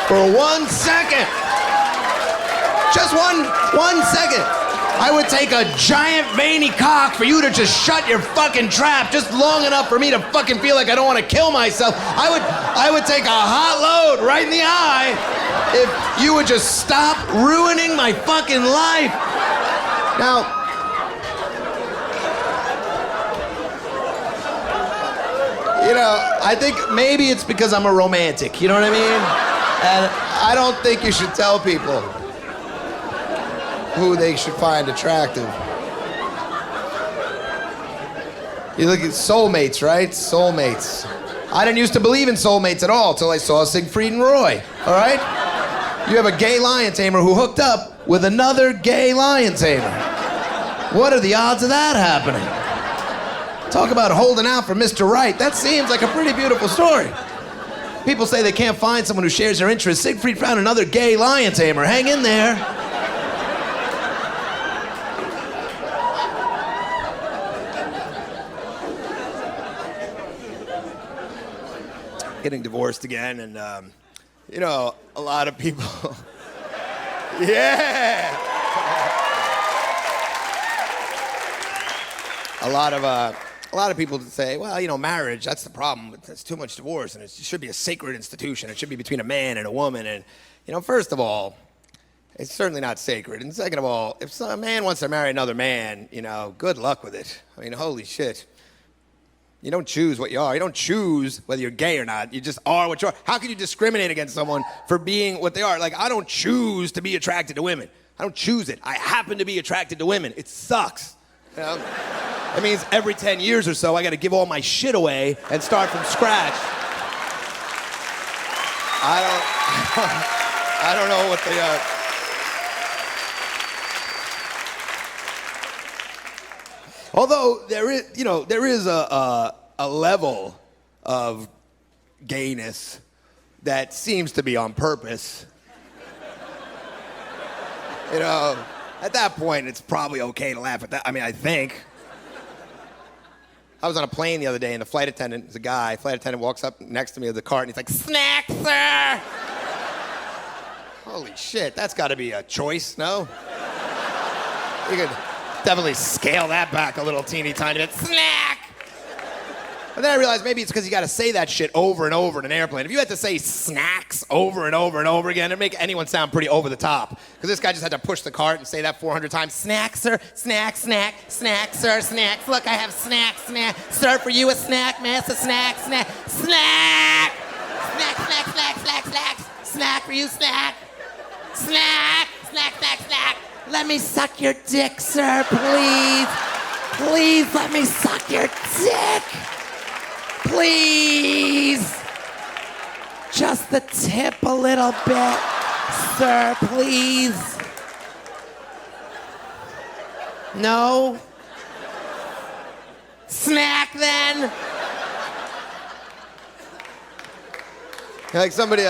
for 1 second. Just one second. I would take a giant veiny cock for you to just shut your fucking trap just long enough for me to fucking feel like I don't want to kill myself. I would take a hot load right in the eye if you would just stop ruining my fucking life. Now, you know, I think maybe it's because I'm a romantic, you know what I mean? And I don't think you should tell people who they should find attractive. You look at soulmates, right? Soulmates. I didn't used to believe in soulmates at all till I saw Siegfried and Roy, all right? You have a gay lion tamer who hooked up with another gay lion tamer. What are the odds of that happening? Talk about holding out for Mr. Right. That seems like a pretty beautiful story. People say they can't find someone who shares their interests. Siegfried found another gay lion tamer. Hang in there. Getting divorced again, and you know, a lot of people. Yeah. A lot of people say, well, you know, marriage, that's the problem. That's too much divorce, and it should be a sacred institution. It should be between a man and a woman. And, you know, first of all, it's certainly not sacred. And second of all, if a man wants to marry another man, you know, good luck with it. I mean, holy shit. You don't choose what you are. You don't choose whether you're gay or not. You just are what you are. How can you discriminate against someone for being what they are? Like, I don't choose to be attracted to women. I don't choose it. I happen to be attracted to women. It sucks. You know? That means every 10 years or so, I got to give all my shit away and start from scratch. I don't know what they are. Although there is a level of gayness that seems to be on purpose. You know, at that point, it's probably okay to laugh at that. I mean, I think. I was on a plane the other day, and the flight attendant is a guy. Flight attendant walks up next to me with the cart, and he's like, "Snack, sir." Holy shit, that's got to be a choice, no? You could definitely scale that back a little teeny tiny bit. Snack! And then I realized maybe it's because you got to say that shit over and over in an airplane. If you had to say snacks over and over and over again, it'd make anyone sound pretty over the top. Because this guy just had to push the cart and say that 400 times. Snacks, sir. Snack, snack. Snack, sir. Snacks. Look, I have snacks, snack. Sir, for you a snack, miss. A snack, snack. Snack! Snack, snack, snack, snack, snacks. Snack for you, snack. Snack! Snack, snack, snack. Let me suck your dick, sir, please. Please let me suck your dick. Please. Just the tip a little bit, sir, please. No? Snack then? Like somebody,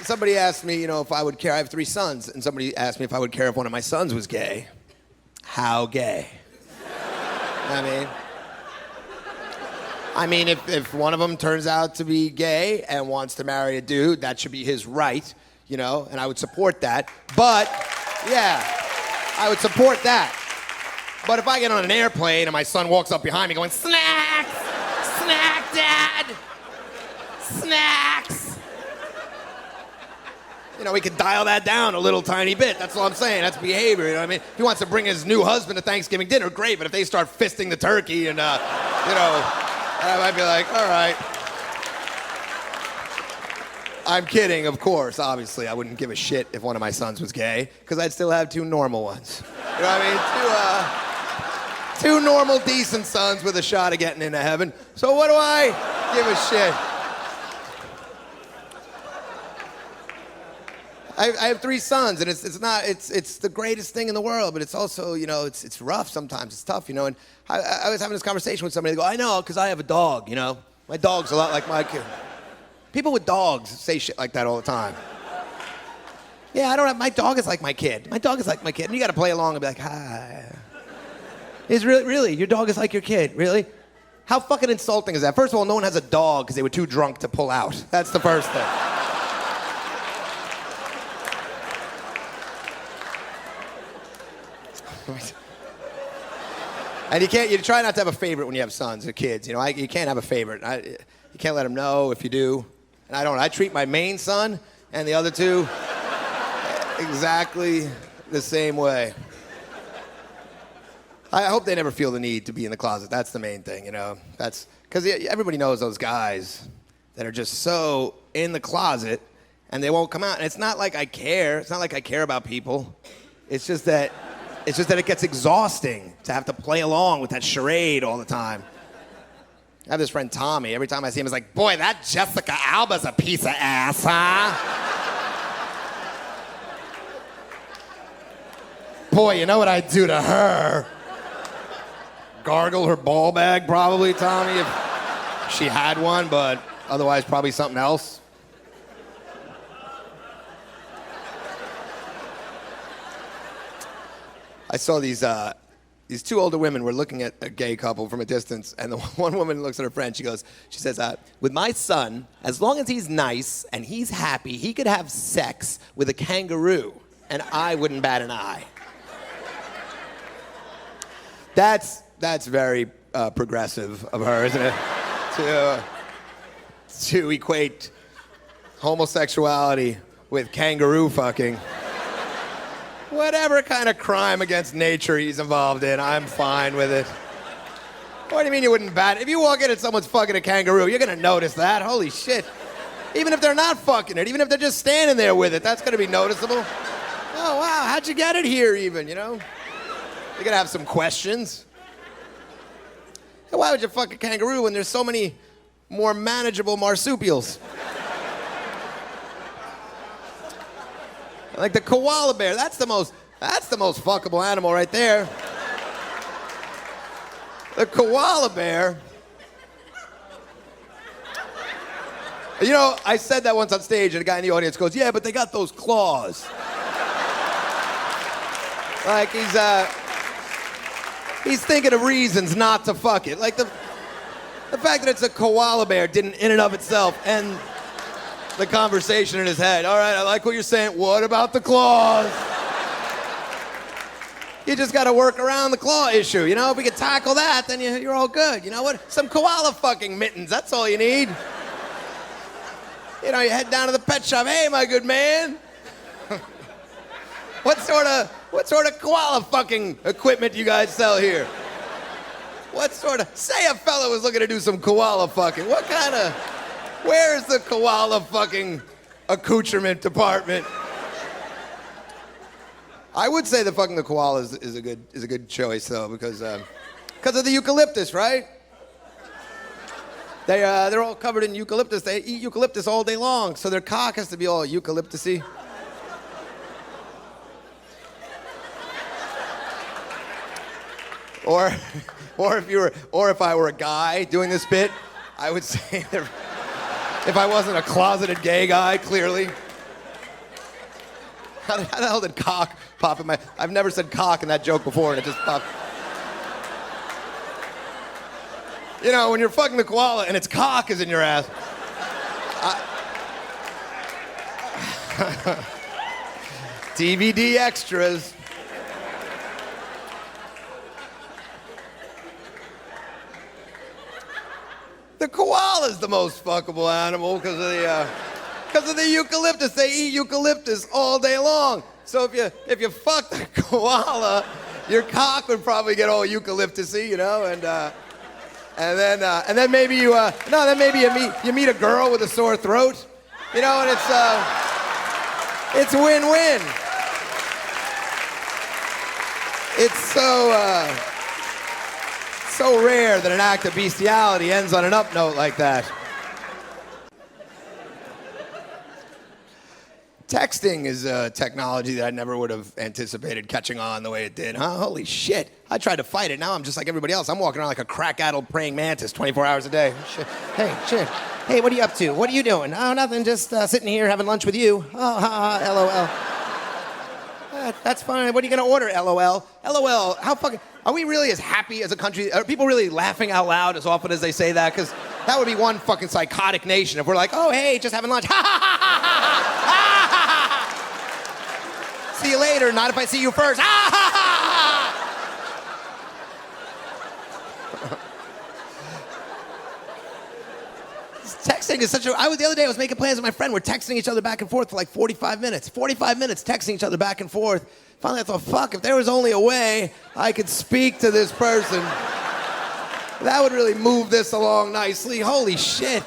somebody asked me, if I would care. I have 3 sons, and somebody asked me if I would care if one of my sons was gay. How gay? I mean, if one of them turns out to be gay and wants to marry a dude, that should be his right, and I would support that. But, yeah, I would support that. But if I get on an airplane and my son walks up behind me going, snacks! Snack, Dad! Snacks! We could dial that down a little tiny bit. That's all I'm saying. That's behavior, If he wants to bring his new husband to Thanksgiving dinner, great. But if they start fisting the turkey and, I might be like, all right. I'm kidding, of course. Obviously, I wouldn't give a shit if one of my sons was gay, because I'd still have 2 normal ones. You know what I mean? 2 normal, decent sons with a shot of getting into heaven. So what do I give a shit? I have 3 sons, and it's the greatest thing in the world, but it's also, it's rough sometimes. It's tough, and I was having this conversation with somebody. They go, I know, because I have a dog, My dog's a lot like my kid. People with dogs say shit like that all the time. Yeah, my dog is like my kid. My dog is like my kid. And you got to play along and be like, hi. Is really, your dog is like your kid, really? How fucking insulting is that? First of all, no one has a dog because they were too drunk to pull out. That's the first thing. And you try not to have a favorite when you have sons or kids. You can't have a favorite. You can't let them know if you do. And I don't. I treat my main son and the other 2 exactly the same way. I hope they never feel the need to be in the closet. That's the main thing, That's because everybody knows those guys that are just so in the closet and they won't come out. And it's not like I care. It's not like I care about people. It's just that it gets exhausting to have to play along with that charade all the time. I have this friend, Tommy. Every time I see him, he's like, boy, that Jessica Alba's a piece of ass, huh? Boy, you know what I'd do to her? Gargle her ball bag, probably, Tommy, if she had one, but otherwise probably something else. I saw these 2 older women were looking at a gay couple from a distance, and the one woman looks at her friend. She says, with my son, as long as he's nice and he's happy, he could have sex with a kangaroo, and I wouldn't bat an eye. That's very progressive of her, isn't it? To equate homosexuality with kangaroo fucking. Whatever kind of crime against nature he's involved in, I'm fine with it. What do you mean you wouldn't bat? If you walk in and someone's fucking a kangaroo, you're gonna notice that. Holy shit. Even if they're not fucking it, even if they're just standing there with it, that's gonna be noticeable. Oh, wow, how'd you get it here even, You're gonna have some questions. Why would you fuck a kangaroo when there's so many more manageable marsupials? Like the koala bear, that's the most fuckable animal right there. The koala bear. I said that once on stage and a guy in the audience goes, yeah, but they got those claws. Like he's thinking of reasons not to fuck it. Like the fact that it's a koala bear didn't in and of itself end the conversation in his head. All right, I like what you're saying. What about the claws? You just got to work around the claw issue. You know, if we could tackle that, then you're all good. You know what? Some koala fucking mittens. That's all you need. You know, you head down to the pet shop. Hey, my good man. What sort of koala fucking equipment do you guys sell here? Say a fella was looking to do some koala fucking. Where's the koala fucking accoutrement department? I would say the koala is a good choice though, because of the eucalyptus, right? They're all covered in eucalyptus. They eat eucalyptus all day long, so their cock has to be all eucalyptusy. Or if I were a guy doing this bit, I would say that if I wasn't a closeted gay guy, clearly. How the hell did cock pop in my... I've never said cock in that joke before, and it just popped. You know, when you're fucking the koala and its cock is in your ass. DVD extras. The koala's the most fuckable animal because of the eucalyptus. They eat eucalyptus all day long. So if you fuck the koala, your cock would probably get all eucalyptusy, you know, and then maybe you meet a girl with a sore throat, you know, and it's win-win. It's so rare that an act of bestiality ends on an up note like that. Texting is a technology that I never would have anticipated catching on the way it did, huh? Holy shit. I tried to fight it. Now I'm just like everybody else. I'm walking around like a crack-addled praying mantis 24 hours a day. Shit. Hey, shit. Hey, what are you up to? What are you doing? Oh, nothing. Just sitting here having lunch with you. Oh, ha, ha, LOL. That's fine. What are you going to order, LOL? LOL, how fucking... Are we really as happy as a country? Are people really laughing out loud as often as they say that? Because that would be one fucking psychotic nation if we're like, oh, hey, just having lunch. Ha, ha, ha, ha, ha, ha, ha. See you later. Not if I see you first. Ha, ha, ha, ha. Texting is such a... the other day I was making plans with my friend. We're texting each other back and forth for like 45 minutes. 45 minutes texting each other back and forth. Finally, I thought, fuck, if there was only a way I could speak to this person, that would really move this along nicely. Holy shit.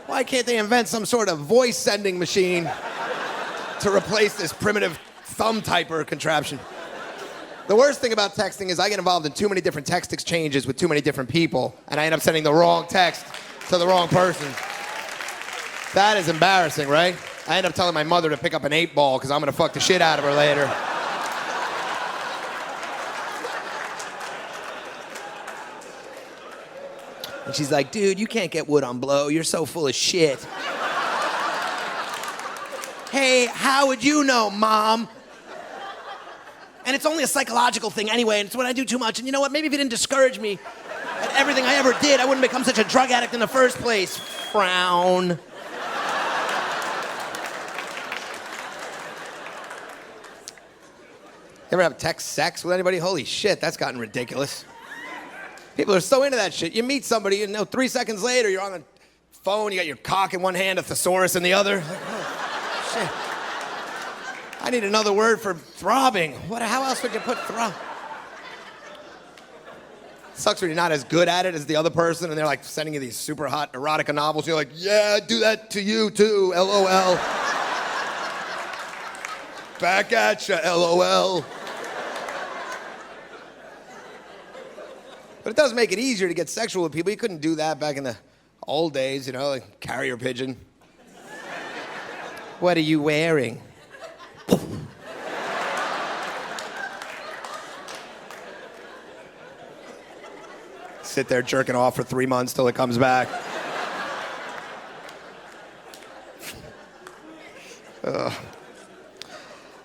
Why can't they invent some sort of voice sending machine to replace this primitive thumb typer contraption? The worst thing about texting is I get involved in too many different text exchanges with too many different people, and I end up sending the wrong text to the wrong person. That is embarrassing, right? I end up telling my mother to pick up an 8-ball because I'm going to fuck the shit out of her later. And she's like, dude, you can't get wood on blow. You're so full of shit. Hey, how would you know, Mom? And it's only a psychological thing anyway, and it's when I do too much. And you know what? Maybe if you didn't discourage me at everything I ever did, I wouldn't become such a drug addict in the first place. Frown. You ever have text sex with anybody? Holy shit, that's gotten ridiculous. People are so into that shit. You meet somebody, you know, 3 seconds later, you're on the phone, you got your cock in one hand, a thesaurus in the other. Like, oh, shit. I need another word for throbbing. How else would you put throb? Sucks when you're not as good at it as the other person, and they're like sending you these super hot erotica novels. You're like, yeah, I do that to you too, LOL. Back at ya, LOL. But it does make it easier to get sexual with people. You couldn't do that back in the old days, you know, like carrier pigeon. What are you wearing? Sit there jerking off for 3 months till it comes back.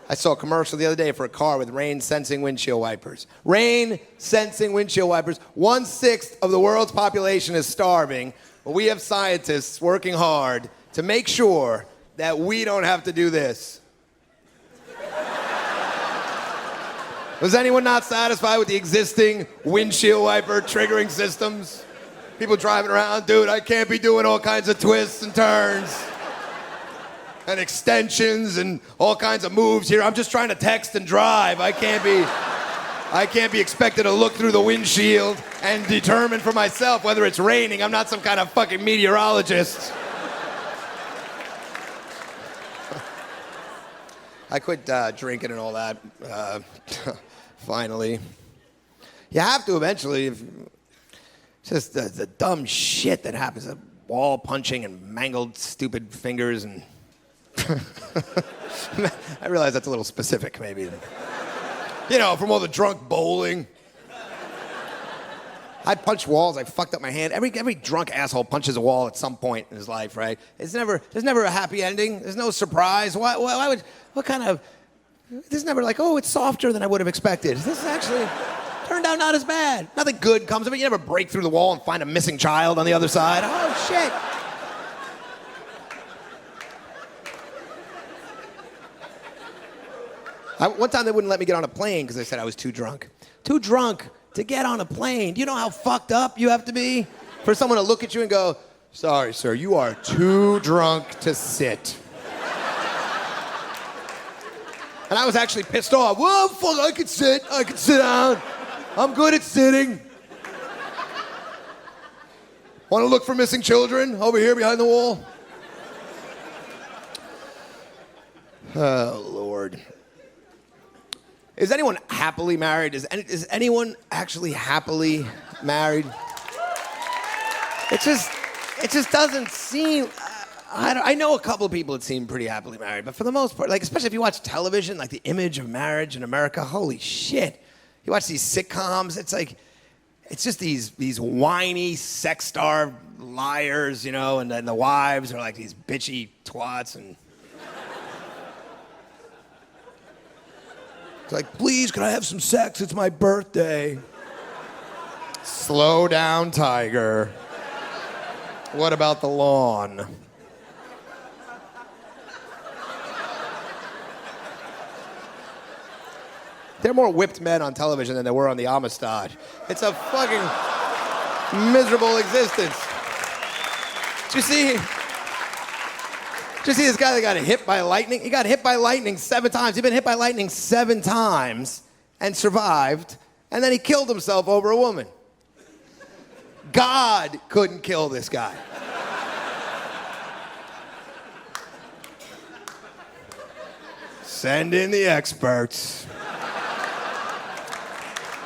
I saw a commercial the other day for a car with rain-sensing windshield wipers. Rain-sensing windshield wipers. 1/6 of the world's population is starving, but we have scientists working hard to make sure that we don't have to do this. Was anyone not satisfied with the existing windshield wiper triggering systems? People driving around, dude, I can't be doing all kinds of twists and turns and extensions and all kinds of moves here. I'm just trying to text and drive. I can't be expected to look through the windshield and determine for myself whether it's raining. I'm not some kind of fucking meteorologist. I quit drinking and all that, finally. You have to eventually. It's just the dumb shit that happens. Wall punching and mangled stupid fingers and... I realize that's a little specific, maybe. You know, from all the drunk bowling. I punched walls, I fucked up my hand. Every drunk asshole punches a wall at some point in his life, right? There's never a happy ending. There's no surprise. There's never like, oh, it's softer than I would have expected. This is actually turned out not as bad. Nothing good comes of it. You never break through the wall and find a missing child on the other side. Oh, shit. One time they wouldn't let me get on a plane because they said I was too drunk. Too drunk to get on a plane. Do you know how fucked up you have to be for someone to look at you and go, sorry, sir, you are too drunk to sit. And I was actually pissed off. Whoa, fuck, I could sit down. I'm good at sitting. Want to look for missing children over here behind the wall? Oh, Lord. Is anyone happily married? Is anyone actually happily married? It just doesn't seem... I know a couple of people that seem pretty happily married, but for the most part, like, especially if you watch television, like the image of marriage in America, holy shit. You watch these sitcoms, it's like, it's just these whiny, sex-starved liars, you know, and then the wives are like these bitchy twats, and... It's like, please, can I have some sex? It's my birthday. Slow down, tiger. What about the lawn? There are more whipped men on television than there were on the Amistad. It's a fucking miserable existence. Did you see this guy that got hit by lightning? He got hit by lightning 7 times. He'd been hit by lightning 7 times and survived, and then he killed himself over a woman. God couldn't kill this guy. Send in the experts.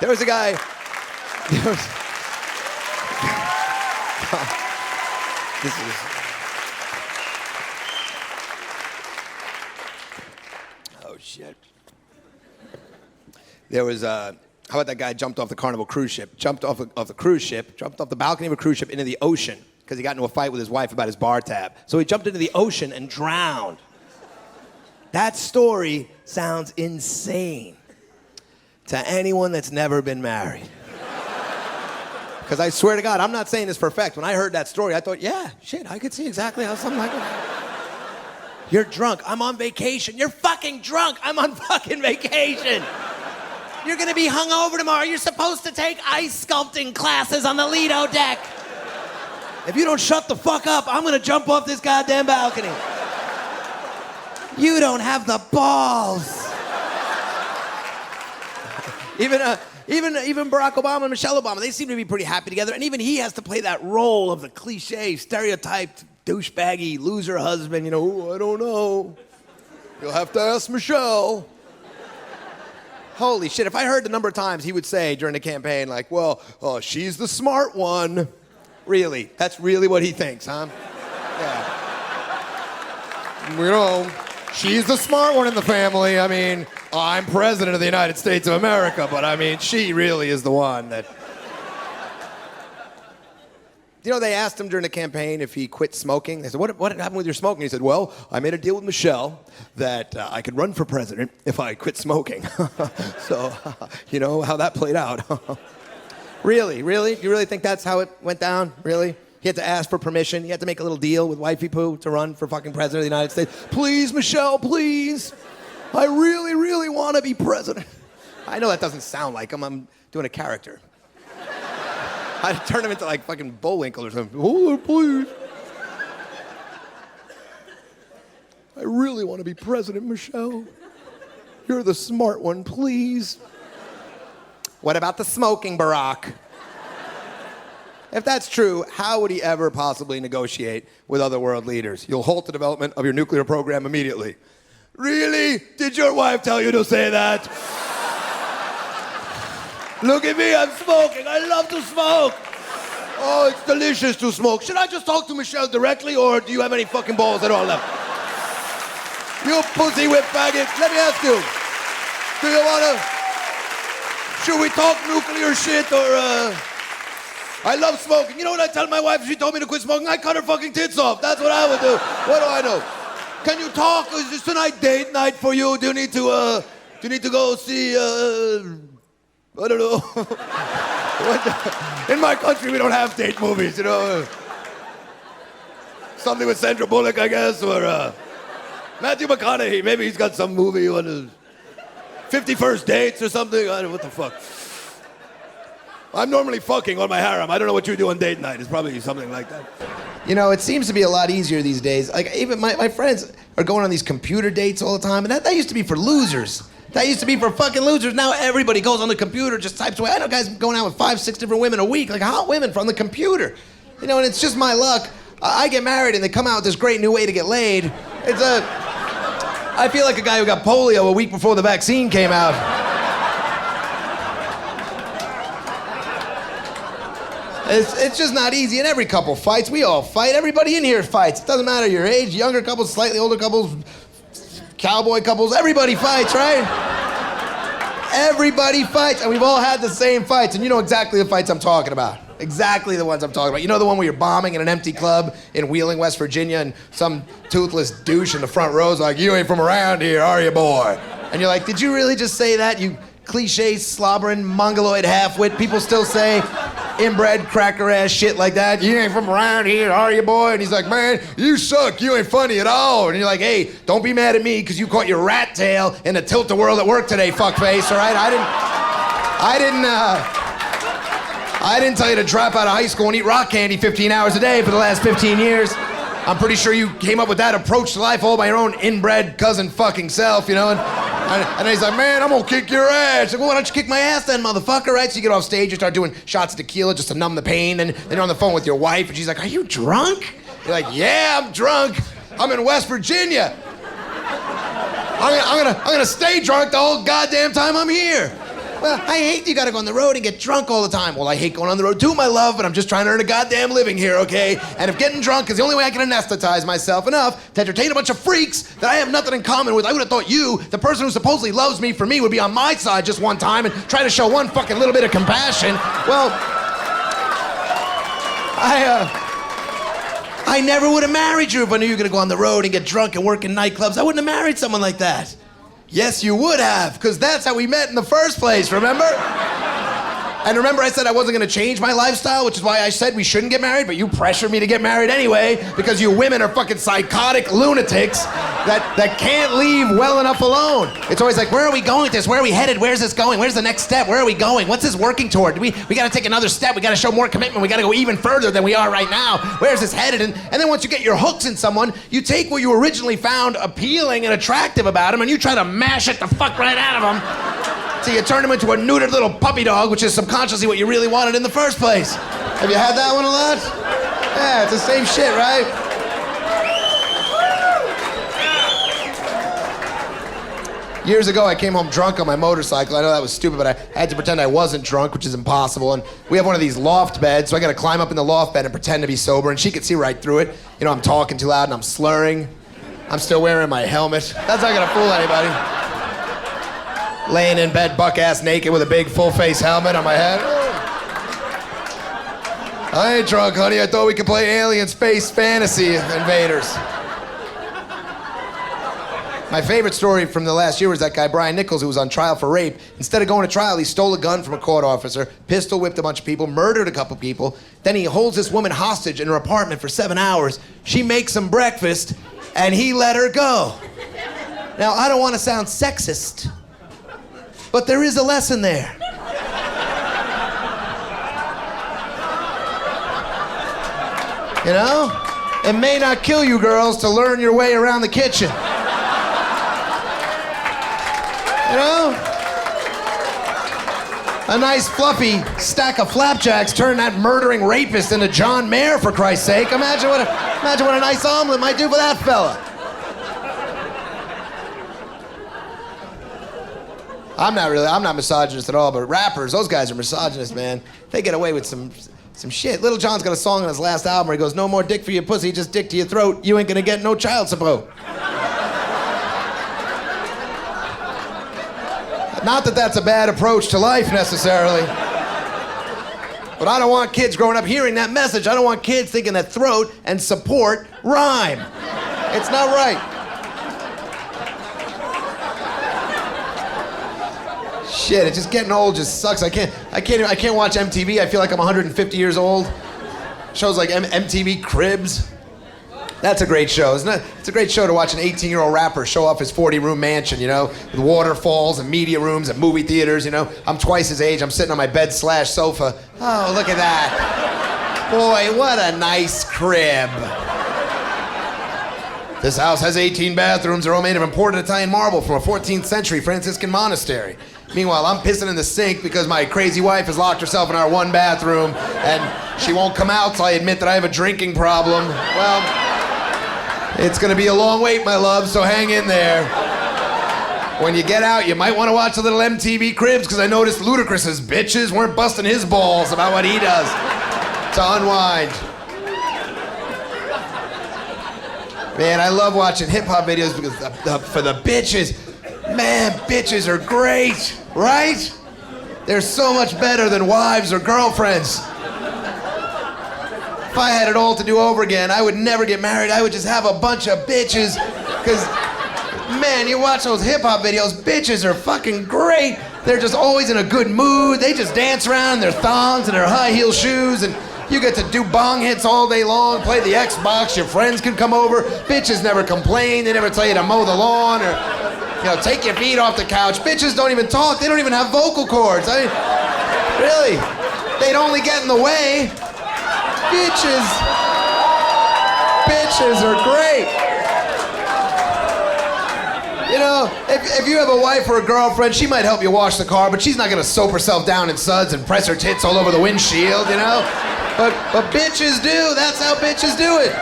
There was a guy... This is... Oh, shit. There was, how about that guy jumped off the Carnival cruise ship, jumped off the balcony of a cruise ship into the ocean because he got into a fight with his wife about his bar tab. So he jumped into the ocean and drowned. That story sounds insane to anyone that's never been married. Because I swear to God, I'm not saying this for a fact. When I heard that story, I thought, yeah, shit, I could see exactly how something like that. You're drunk. I'm on vacation. You're fucking drunk. I'm on fucking vacation. You're gonna be hungover tomorrow. You're supposed to take ice sculpting classes on the Lido deck. If you don't shut the fuck up, I'm gonna jump off this goddamn balcony. You don't have the balls. Even Barack Obama and Michelle Obama, they seem to be pretty happy together. And even he has to play that role of the cliche, stereotyped, douchebaggy, loser husband. You know, oh, I don't know. You'll have to ask Michelle. Holy shit, if I heard the number of times he would say during the campaign, like, well, she's the smart one. Really? That's really what he thinks, huh? Yeah. You know, she's the smart one in the family. I mean, I'm president of the United States of America, but I mean, she really is the one that... You know, they asked him during the campaign if he quit smoking. They said, what happened with your smoking? He said, well, I made a deal with Michelle that I could run for president if I quit smoking. So, you know how that played out. Really? You really think that's how it went down? Really? He had to ask for permission. He had to make a little deal with Wifey Poo to run for fucking president of the United States. Please, Michelle, please. I really, really want to be president. I know that doesn't sound like him. I'm doing a character. I'd turn him into like fucking Bullwinkle or something. Oh, please. I really want to be president, Michelle. You're the smart one, please. What about the smoking, Barack? If that's true, how would he ever possibly negotiate with other world leaders? You'll halt the development of your nuclear program immediately. Really? Did your wife tell you to say that? Look at me, I'm smoking. I love to smoke. Oh, it's delicious to smoke. Should I just talk to Michelle directly, or do you have any fucking balls at all left? You pussy whip faggot. Let me ask you. Do you wanna... Should we talk nuclear shit, or I love smoking. You know what I tell my wife if she told me to quit smoking? I cut her fucking tits off. That's what I would do. What do I know? Can you talk? Is this tonight date night for you? Do you need to go see, I don't know. In my country, we don't have date movies, you know. Something with Sandra Bullock, I guess, or Matthew McConaughey. Maybe he's got some movie on his 51st Dates or something. I don't know, what the fuck. I'm normally fucking on my harem. I don't know what you do on date night. It's probably something like that. You know, it seems to be a lot easier these days. Like, even my friends are going on these computer dates all the time, and that used to be for losers. That used to be for fucking losers. Now everybody goes on the computer, just types away. I know guys going out with 5, 6 different women a week, like hot women from the computer. You know, and it's just my luck. I get married and they come out with this great new way to get laid. I feel like a guy who got polio a week before the vaccine came out. It's just not easy, and every couple fights. We all fight. Everybody in here fights. It doesn't matter your age, younger couples, slightly older couples, cowboy couples, everybody fights, right? Everybody fights, and we've all had the same fights, and you know exactly the fights I'm talking about. Exactly the ones I'm talking about. You know the one where you're bombing in an empty club in Wheeling, West Virginia, and some toothless douche in the front row's like, you ain't from around here, are you, boy? And you're like, did you really just say that, you cliche, slobbering, mongoloid half-wit? People still say inbred, cracker-ass shit like that. You ain't from around here, are you, boy? And he's like, man, you suck. You ain't funny at all. And you're like, hey, don't be mad at me because you caught your rat tail in the tilt-a-whirl at work today, fuckface, all right? I didn't tell you to drop out of high school and eat rock candy 15 hours a day for the last 15 years. I'm pretty sure you came up with that approach to life all by your own inbred cousin fucking self, you know? And he's like, man, I'm gonna kick your ass. Like, well, why don't you kick my ass then, motherfucker, right? So you get off stage, you start doing shots of tequila just to numb the pain, and then you're on the phone with your wife, and she's like, are you drunk? You're like, yeah, I'm drunk. I'm in West Virginia. I'm gonna stay drunk the whole goddamn time I'm here. Well, I hate you gotta go on the road and get drunk all the time. Well, I hate going on the road too, my love, but I'm just trying to earn a goddamn living here, okay? And if getting drunk is the only way I can anesthetize myself enough to entertain a bunch of freaks that I have nothing in common with, I would have thought you, the person who supposedly loves me for me, would be on my side just one time and try to show one fucking little bit of compassion. Well, I never would have married you if I knew you were gonna go on the road and get drunk and work in nightclubs. I wouldn't have married someone like that. Yes, you would have, because that's how we met in the first place, remember? And remember I said I wasn't gonna change my lifestyle, which is why I said we shouldn't get married, but you pressured me to get married anyway, because you women are fucking psychotic lunatics that can't leave well enough alone. It's always like, where are we going with this? Where are we headed? Where's this going? Where's the next step? Where are we going? What's this working toward? We gotta take another step. We gotta show more commitment. We gotta go even further than we are right now. Where's this headed? And then once you get your hooks in someone, you take what you originally found appealing and attractive about him, and you try to mash it the fuck right out of him. So you turn him into a neutered little puppy dog, which is subconsciously what you really wanted in the first place. Have you had that one a lot? Yeah, it's the same shit, right? Years ago, I came home drunk on my motorcycle. I know that was stupid, but I had to pretend I wasn't drunk, which is impossible. And we have one of these loft beds, so I gotta climb up in the loft bed and pretend to be sober, and she could see right through it. You know, I'm talking too loud and I'm slurring. I'm still wearing my helmet. That's not gonna fool anybody. Laying in bed, buck-ass naked with a big full-face helmet on my head. I ain't drunk, honey. I thought we could play Alien Space Fantasy Invaders. My favorite story from the last year was that guy, Brian Nichols, who was on trial for rape. Instead of going to trial, he stole a gun from a court officer, pistol whipped a bunch of people, murdered a couple people. Then he holds this woman hostage in her apartment for 7 hours. She makes him breakfast, and he let her go. Now, I don't want to sound sexist, but there is a lesson there. You know? It may not kill you girls to learn your way around the kitchen. You know? A nice fluffy stack of flapjacks turned that murdering rapist into John Mayer, for Christ's sake. Imagine what a nice omelet might do for that fella. I'm not misogynist at all, but rappers, those guys are misogynist, man. They get away with some shit. Little John's got a song on his last album where he goes, "No more dick for your pussy, just dick to your throat. You ain't gonna get no child support." Not that that's a bad approach to life necessarily. But I don't want kids growing up hearing that message. I don't want kids thinking that throat and support rhyme. It's not right. Shit, it's just getting old just sucks. I can't watch MTV. I feel like I'm 150 years old. Shows like MTV Cribs. That's a great show, isn't it? It's a great show to watch an 18-year-old rapper show off his 40-room mansion, you know, with waterfalls and media rooms and movie theaters, you know. I'm twice his age. I'm sitting on my bed/sofa. Oh, look at that. Boy, what a nice crib. This house has 18 bathrooms. They're all made of imported Italian marble from a 14th century Franciscan monastery. Meanwhile, I'm pissing in the sink because my crazy wife has locked herself in our one bathroom and she won't come out till I admit that I have a drinking problem. Well, it's gonna be a long wait, my love, so hang in there. When you get out, you might want to watch a little MTV Cribs because I noticed Ludacris's bitches weren't busting his balls about what he does to unwind. Man, I love watching hip-hop videos because for the bitches, man, bitches are great, right? They're so much better than wives or girlfriends. If I had it all to do over again, I would never get married. I would just have a bunch of bitches. Because, man, you watch those hip-hop videos, bitches are fucking great. They're just always in a good mood. They just dance around in their thongs and their high-heel shoes, and you get to do bong hits all day long, play the Xbox, your friends can come over. Bitches never complain. They never tell you to mow the lawn or, you know, take your feet off the couch. Bitches don't even talk. They don't even have vocal cords. I mean, really, they'd only get in the way. Bitches are great. You know, if you have a wife or a girlfriend, she might help you wash the car, but she's not gonna soap herself down in suds and press her tits all over the windshield, you know? But bitches do. That's how bitches do it.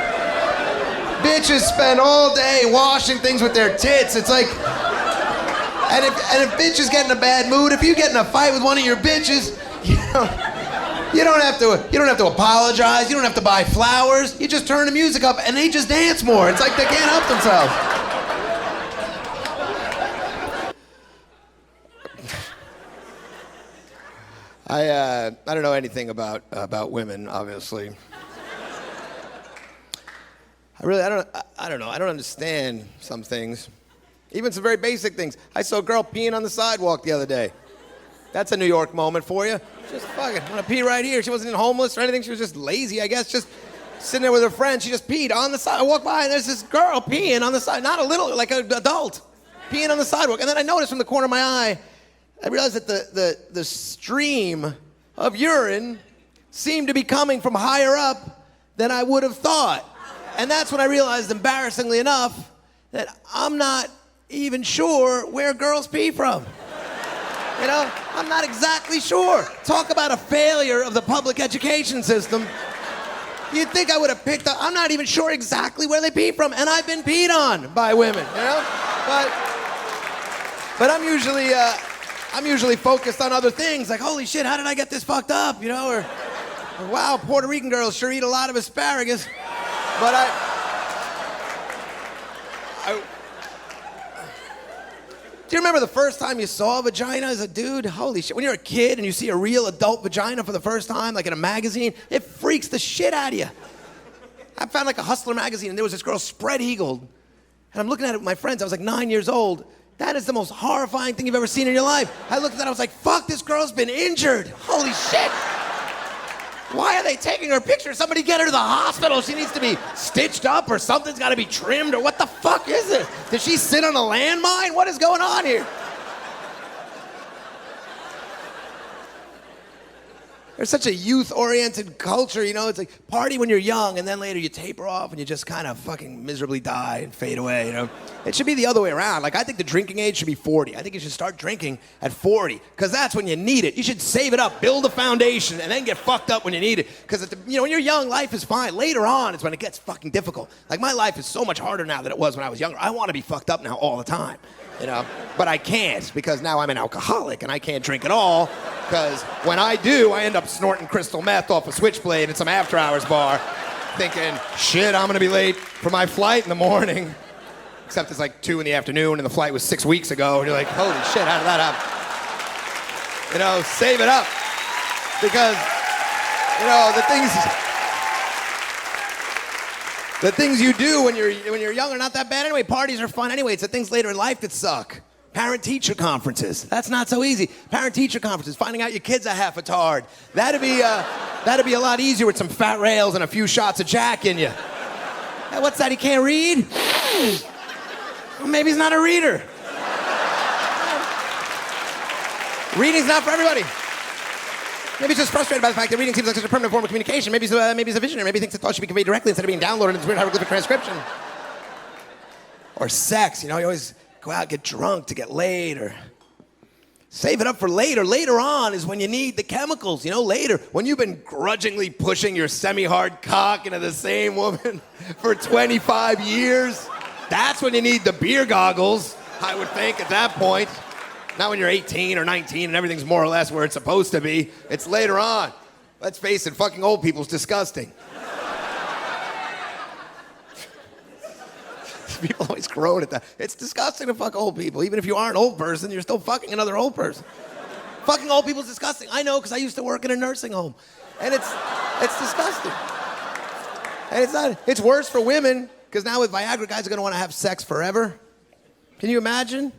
Bitches spend all day washing things with their tits. It's like, and if bitches get in a bad mood, if you get in a fight with one of your bitches, you don't have to apologize. You don't have to buy flowers. You just turn the music up and they just dance more. It's like they can't help themselves. I don't know anything about women, obviously. I don't know. I don't understand some things. Even some very basic things. I saw a girl peeing on the sidewalk the other day. That's a New York moment for you. Just fucking want to pee right here. She wasn't homeless or anything. She was just lazy, I guess. Just sitting there with her friend. She just peed on the side. I walked by and there's this girl peeing on the side. Not a little, like an adult. Peeing on the sidewalk. And then I noticed from the corner of my eye, I realized that the stream of urine seemed to be coming from higher up than I would have thought. And that's when I realized, embarrassingly enough, that I'm not even sure where girls pee from. You know, I'm not exactly sure. Talk about a failure of the public education system. You'd think I would have picked up, I'm not even sure exactly where they pee from, and I've been peed on by women, you know? But I'm usually focused on other things, like, holy shit, how did I get this fucked up, you know? Or wow, Puerto Rican girls sure eat a lot of asparagus. But do you remember the first time you saw a vagina as a dude? Holy shit, when you're a kid and you see a real adult vagina for the first time, like in a magazine, it freaks the shit out of you. I found like a Hustler magazine and there was this girl spread-eagled. And I'm looking at it with my friends. I was like 9 years old. That is the most horrifying thing you've ever seen in your life. I looked at that, I was like, fuck, this girl's been injured. Holy shit. Why are they taking her picture? Somebody get her to the hospital. She needs to be stitched up or something's got to be trimmed or what the fuck is it? Did she sit on a landmine? What is going on here? There's such a youth-oriented culture, you know? It's like party when you're young, and then later you taper off and you just kind of fucking miserably die and fade away, you know? It should be the other way around. Like, I think the drinking age should be 40. I think you should start drinking at 40, because that's when you need it. You should save it up, build a foundation, and then get fucked up when you need it. Because, you know, when you're young, life is fine. Later on is when it gets fucking difficult. Like, my life is so much harder now than it was when I was younger. I want to be fucked up now all the time. You know, but I can't because now I'm an alcoholic and I can't drink at all because when I do, I end up snorting crystal meth off a switchblade at some after-hours bar thinking, shit, I'm gonna be late for my flight in the morning. Except it's like 2 in the afternoon and the flight was 6 weeks ago and you're like, holy shit, how did that happen? You know, save it up because, you know, the things you do when you're young are not that bad anyway. Parties are fun anyway. It's the things later in life that suck. Parent-teacher conferences. That's not so easy. Parent-teacher conferences. Finding out your kid's a half a tard. That'd be a lot easier with some fat rails and a few shots of Jack in you. Hey, what's that? He can't read? Well, maybe he's not a reader. Reading's not for everybody. Maybe he's just frustrated by the fact that reading seems like such a permanent form of communication. Maybe he's a visionary. Maybe he thinks that thought should be conveyed directly instead of being downloaded in this weird hieroglyphic transcription. Or sex, you know, you always go out, get drunk to get laid, or save it up for later. Later on is when you need the chemicals, you know, later. When you've been grudgingly pushing your semi-hard cock into the same woman for 25 years, that's when you need the beer goggles, I would think, at that point. Not when you're 18 or 19 and everything's more or less where it's supposed to be. It's later on. Let's face it, fucking old people's disgusting. People always groan at that. It's disgusting to fuck old people. Even if you are an old person, you're still fucking another old person. Fucking old people's disgusting. I know, because I used to work in a nursing home. And it's disgusting. And it's worse for women, because now with Viagra, guys are going to want to have sex forever. Can you imagine?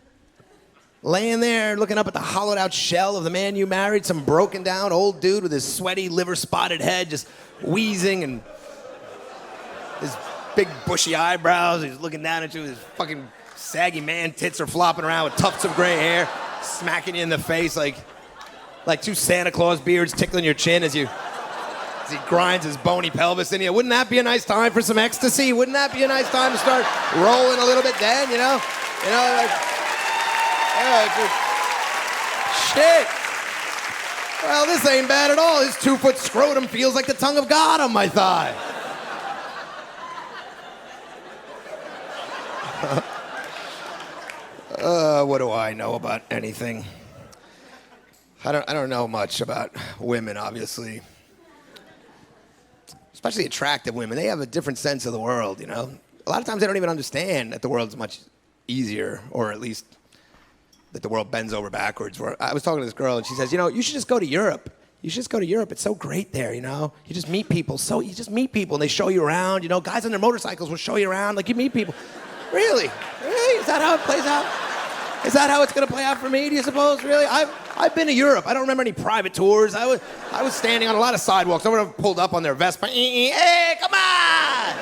Laying there, looking up at the hollowed-out shell of the man you married, some broken-down old dude with his sweaty, liver-spotted head, just wheezing, and his big, bushy eyebrows. He's looking down at you. His fucking saggy man tits are flopping around with tufts of gray hair, smacking you in the face like 2 Santa Claus beards tickling your chin as he grinds his bony pelvis in you. Wouldn't that be a nice time for some ecstasy? Wouldn't that be a nice time to start rolling a little bit then, you know? You know, like... Shit. Well, this ain't bad at all. His 2-foot scrotum feels like the tongue of God on my thigh. What do I know about anything? I don't know much about women, obviously. Especially attractive women. They have a different sense of the world, you know? A lot of times they don't even understand that the world's much easier, or at least that the world bends over backwards. I was talking to this girl, and she says, you know, you should just go to Europe. You should just go to Europe. It's so great there, you know? You just meet people, and they show you around, you know? Guys on their motorcycles will show you around, like you meet people. Really? Really? Is that how it plays out? Is that how it's going to play out for me, do you suppose? Really? I've been to Europe. I don't remember any private tours. I was standing on a lot of sidewalks. I would have pulled up on their Vespa. Hey, come on!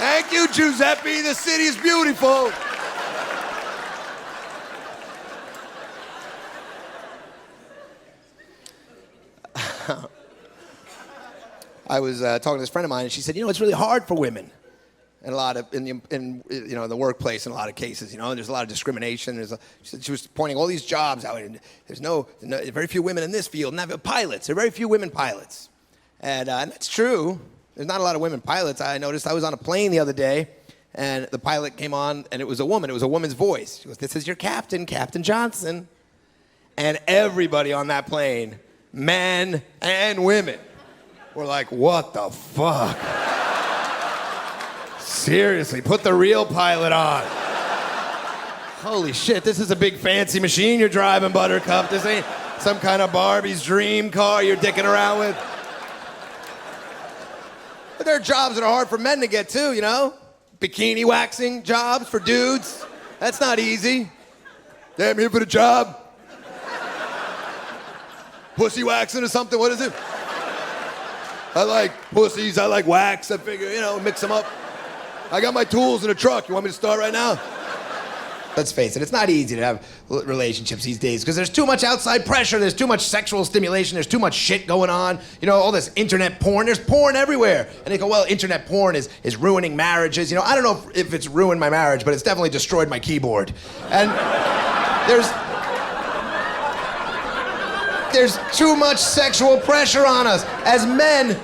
Thank you, Giuseppe. The city is beautiful. I was talking to this friend of mine, and she said, you know, it's really hard for women, and a lot of in the workplace in a lot of cases, you know, and there's a lot of discrimination. She was pointing all these jobs out, and there's very few women in this field. And pilots, there are very few women pilots, and that's true. There's not a lot of women pilots. I noticed. I was on a plane the other day, and the pilot came on, and it was a woman. It was a woman's voice. She goes, "This is your captain, Captain Johnson." And everybody on that plane, men and women, were like, what the fuck? Seriously, put the real pilot on. Holy shit, this is a big fancy machine you're driving, Buttercup. This ain't some kind of Barbie's dream car you're dicking around with. But there are jobs that are hard for men to get too, you know? Bikini waxing jobs for dudes. That's not easy. Damn, here for the job. Pussy waxing or something, what is it? I like pussies, I like wax. I figure, you know, mix them up. I got my tools in the truck. You want me to start right now? Let's face it, it's not easy to have relationships these days because there's too much outside pressure, there's too much sexual stimulation, there's too much shit going on. You know, all this internet porn, there's porn everywhere. And they go, well, internet porn is ruining marriages. You know, I don't know if it's ruined my marriage, but it's definitely destroyed my keyboard. And there's too much sexual pressure on us. As men,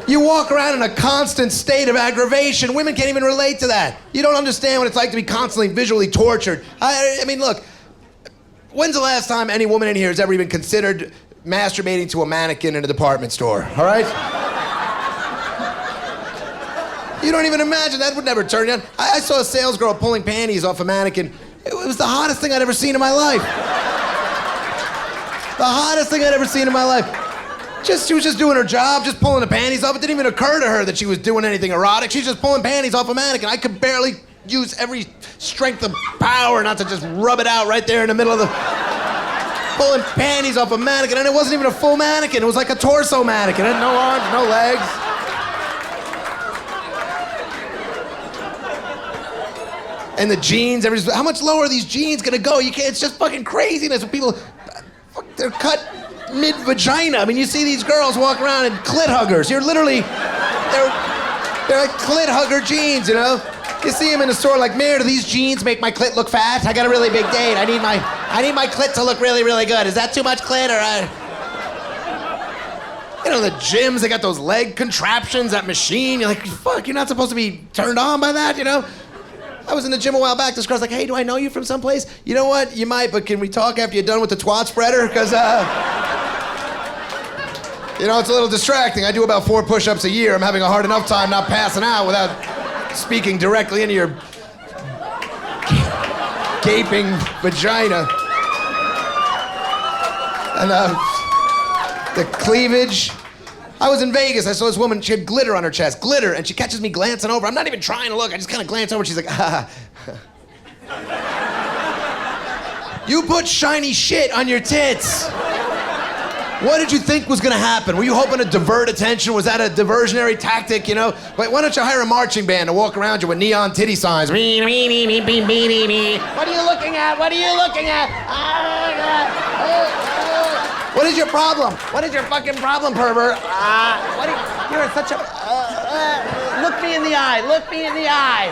you walk around in a constant state of aggravation. Women can't even relate to that. You don't understand what it's like to be constantly visually tortured. I mean, look, when's the last time any woman in here has ever even considered masturbating to a mannequin in a department store, all right? You don't even imagine, that would never turn you on. I saw a sales girl pulling panties off a mannequin. It was the hottest thing I'd ever seen in my life. The hottest thing I'd ever seen in my life. She was just doing her job, just pulling the panties off. It didn't even occur to her that she was doing anything erotic. She's just pulling panties off a mannequin. I could barely use every strength of power not to just rub it out right there in the middle of the... Pulling panties off a mannequin, and it wasn't even a full mannequin. It was like a torso mannequin. It had no arms, no legs. And the jeans, how much lower are these jeans gonna go? You can't, it's just fucking craziness. People, they're cut mid-vagina. I mean, you see these girls walk around in clit huggers. You're literally, they're like clit hugger jeans, you know? You see them in the store like, Mayor, do these jeans make my clit look fat? I got a really big date. I need my clit to look really, really good. Is that too much clit or You know, the gyms, they got those leg contraptions, that machine. You're like, fuck, you're not supposed to be turned on by that, you know? I was in the gym a while back. This girl's like, hey, do I know you from someplace? You know what? You might, but can we talk after you're done with the twat spreader? Because, you know, it's a little distracting. I do about 4 push-ups a year. I'm having a hard enough time not passing out without speaking directly into your gaping vagina. And, the cleavage. I was in Vegas, I saw this woman, she had glitter on her chest, glitter, and she catches me glancing over. I'm not even trying to look, I just kind of glance over, and she's like, You put shiny shit on your tits. What did you think was gonna happen? Were you hoping to divert attention? Was that a diversionary tactic, you know? Wait, why don't you hire a marching band to walk around you with neon titty signs? What are you looking at? What are you looking at? What is your problem? What is your fucking problem, pervert? You're such a... look me in the eye. Look me in the eye.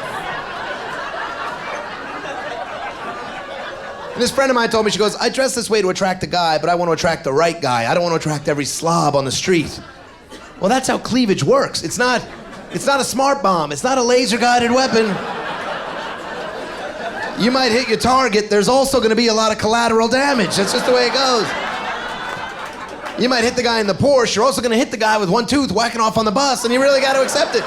And this friend of mine told me, she goes, I dress this way to attract a guy, but I want to attract the right guy. I don't want to attract every slob on the street. Well, that's how cleavage works. It's not a smart bomb. It's not a laser-guided weapon. You might hit your target. There's also going to be a lot of collateral damage. That's just the way it goes. You might hit the guy in the Porsche, you're also gonna hit the guy with one tooth whacking off on the bus, and you really gotta accept it.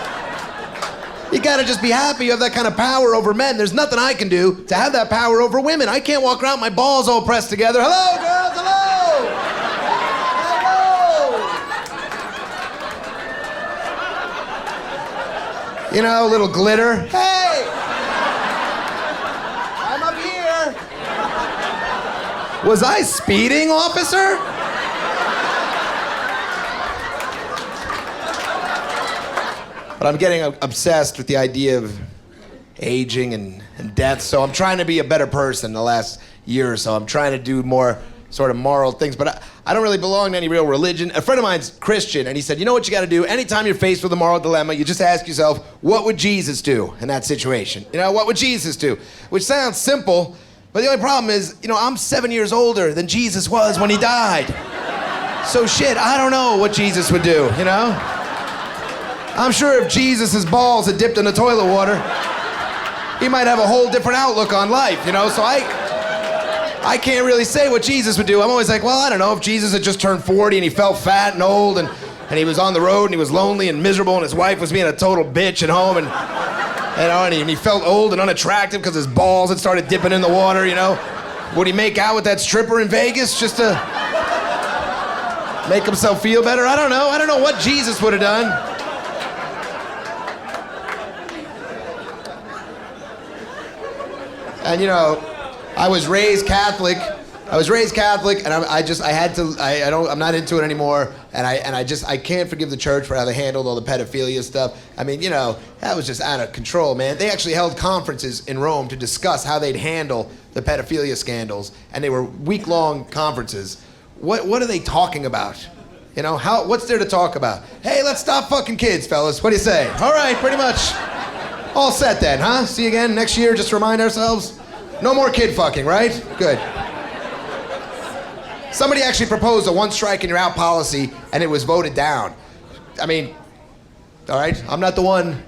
You gotta just be happy you have that kind of power over men. There's nothing I can do to have that power over women. I can't walk around with my balls all pressed together. Hello, girls, hello! Hello! You know, a little glitter. Hey! I'm up here. Was I speeding, officer? But I'm getting obsessed with the idea of aging and death, so I'm trying to be a better person the last year or so. I'm trying to do more sort of moral things, but I don't really belong to any real religion. A friend of mine's Christian, and he said, you know what you gotta do? Anytime you're faced with a moral dilemma, you just ask yourself, what would Jesus do in that situation? You know, what would Jesus do? Which sounds simple, but the only problem is, you know, I'm 7 years older than Jesus was when he died. So shit, I don't know what Jesus would do, you know? I'm sure if Jesus' balls had dipped in the toilet water, he might have a whole different outlook on life, you know? So I can't really say what Jesus would do. I'm always like, well, I don't know, if Jesus had just turned 40 and he felt fat and old and he was on the road and he was lonely and miserable and his wife was being a total bitch at home and, you know, and he felt old and unattractive because his balls had started dipping in the water, you know? Would he make out with that stripper in Vegas just to make himself feel better? I don't know what Jesus would have done. And you know, I was raised Catholic, and I'm not into it anymore, and I can't forgive the church for how they handled all the pedophilia stuff. I mean, you know, that was just out of control, man. They actually held conferences in Rome to discuss how they'd handle the pedophilia scandals, and they were week-long conferences. What are they talking about? You know, what's there to talk about? Hey, let's stop fucking kids, fellas. What do you say? All right, pretty much. All set then, huh? See you again next year, just to remind ourselves. No more kid fucking, right? Good. Somebody actually proposed a one strike and you're out policy, and it was voted down. I mean, all right, I'm not the one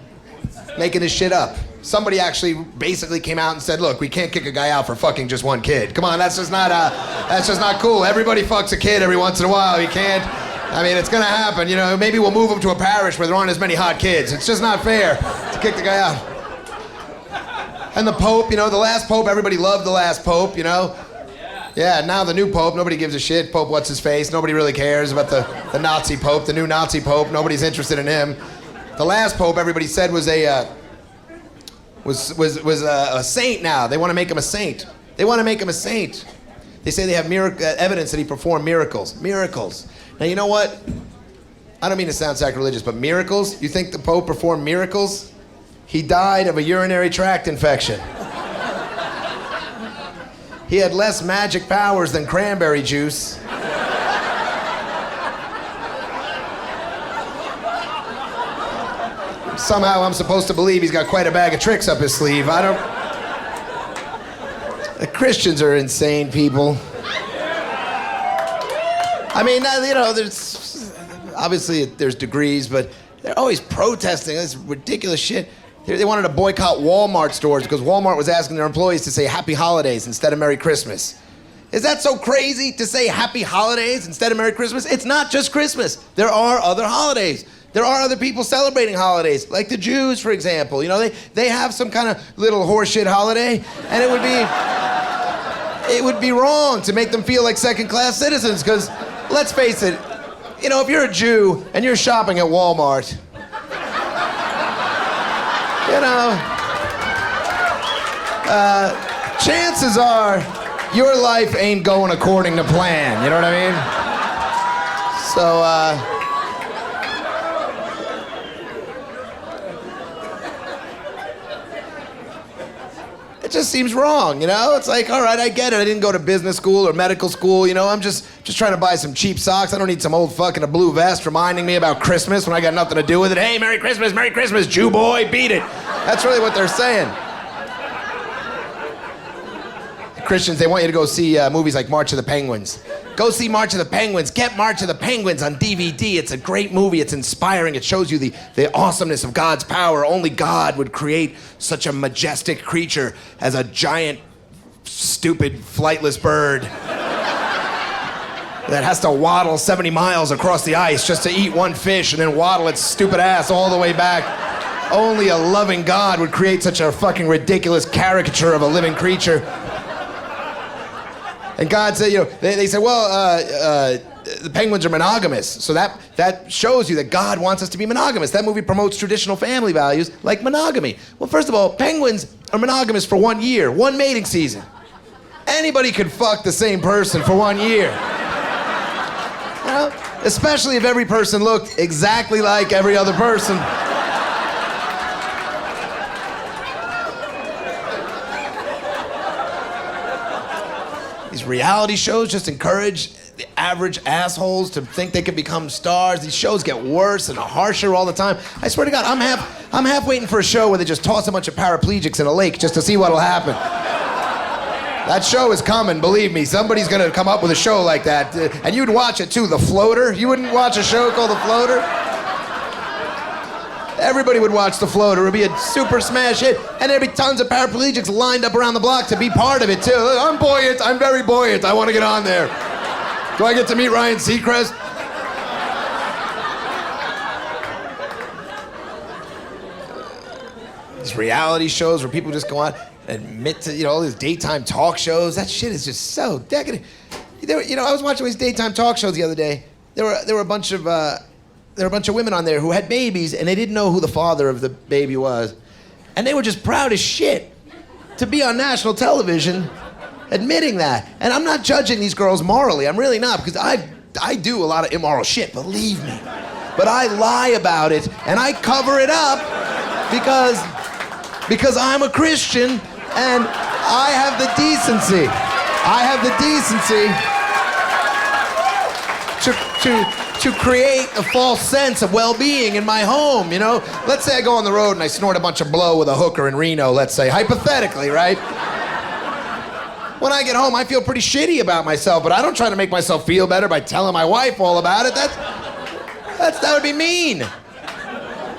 making this shit up. Somebody actually basically came out and said, look, we can't kick a guy out for fucking just one kid. Come on, that's just not cool. Everybody fucks a kid every once in a while. You can't. I mean, it's gonna happen, you know. Maybe we'll move him to a parish where there aren't as many hot kids. It's just not fair to kick the guy out. And the Pope, you know, the last Pope, everybody loved the last Pope, you know. Yeah, now the new Pope, nobody gives a shit. Pope, what's his face? Nobody really cares about the Nazi Pope, the new Nazi Pope. Nobody's interested in him. The last Pope, everybody said was a saint now. They want to make him a saint. They want to make him a saint. They say they have evidence that he performed miracles. Miracles. Now, you know what? I don't mean to sound sacrilegious, but miracles? You think the Pope performed miracles? He died of a urinary tract infection. He had less magic powers than cranberry juice. Somehow I'm supposed to believe he's got quite a bag of tricks up his sleeve. The Christians are insane people. I mean, you know, there's degrees, but they're always protesting this ridiculous shit. They wanted to boycott Walmart stores because Walmart was asking their employees to say Happy Holidays instead of Merry Christmas. Is that so crazy to say Happy Holidays instead of Merry Christmas? It's not just Christmas. There are other holidays. There are other people celebrating holidays, like the Jews, for example. You know, they have some kind of little horseshit holiday, and it would be wrong to make them feel like second-class citizens, because let's face it, you know, if you're a Jew and you're shopping at Walmart, you know, chances are your life ain't going according to plan, you know what I mean? So, it just seems wrong, you know? It's like, all right, I get it. I didn't go to business school or medical school, you know? I'm just trying to buy some cheap socks. I don't need some old fucking a blue vest reminding me about Christmas when I got nothing to do with it. Hey, Merry Christmas, Jew boy, beat it. That's really what they're saying. Christians, they want you to go see movies like March of the Penguins. Go see March of the Penguins. Get March of the Penguins on DVD. It's a great movie. It's inspiring. It shows you the awesomeness of God's power. Only God would create such a majestic creature as a giant, stupid, flightless bird that has to waddle 70 miles across the ice just to eat one fish and then waddle its stupid ass all the way back. Only a loving God would create such a fucking ridiculous caricature of a living creature. And God said, you know, they said, well, the penguins are monogamous. So that shows you that God wants us to be monogamous. That movie promotes traditional family values like monogamy. Well, first of all, penguins are monogamous for 1 year, one mating season. Anybody could fuck the same person for 1 year. You know? Especially if every person looked exactly like every other person. These reality shows just encourage the average assholes to think they can become stars. These shows get worse and harsher all the time. I swear to God, I'm half waiting for a show where they just toss a bunch of paraplegics in a lake just to see what'll happen. That show is coming, believe me. Somebody's gonna come up with a show like that. And you'd watch it too, The Floater. You wouldn't watch a show called The Floater? Everybody would watch The Floater. It would be a super smash hit. And there'd be tons of paraplegics lined up around the block to be part of it, too. I'm buoyant. I'm very buoyant. I want to get on there. Do I get to meet Ryan Seacrest? These reality shows where people just go on and admit to, you know, all these daytime talk shows. That shit is just so decadent. You know, I was watching these daytime talk shows the other day. There were a bunch of women on there who had babies and they didn't know who the father of the baby was. And they were just proud as shit. to be on national television admitting that. And I'm not judging these girls morally. I'm really not, because I do a lot of immoral shit, believe me. But I lie about it and I cover it up because I'm a Christian and I have the decency. To create a false sense of well-being in my home, you know? Let's say I go on the road and I snort a bunch of blow with a hooker in Reno, let's say, hypothetically, right? When I get home, I feel pretty shitty about myself, but I don't try to make myself feel better by telling my wife all about it. That would be mean.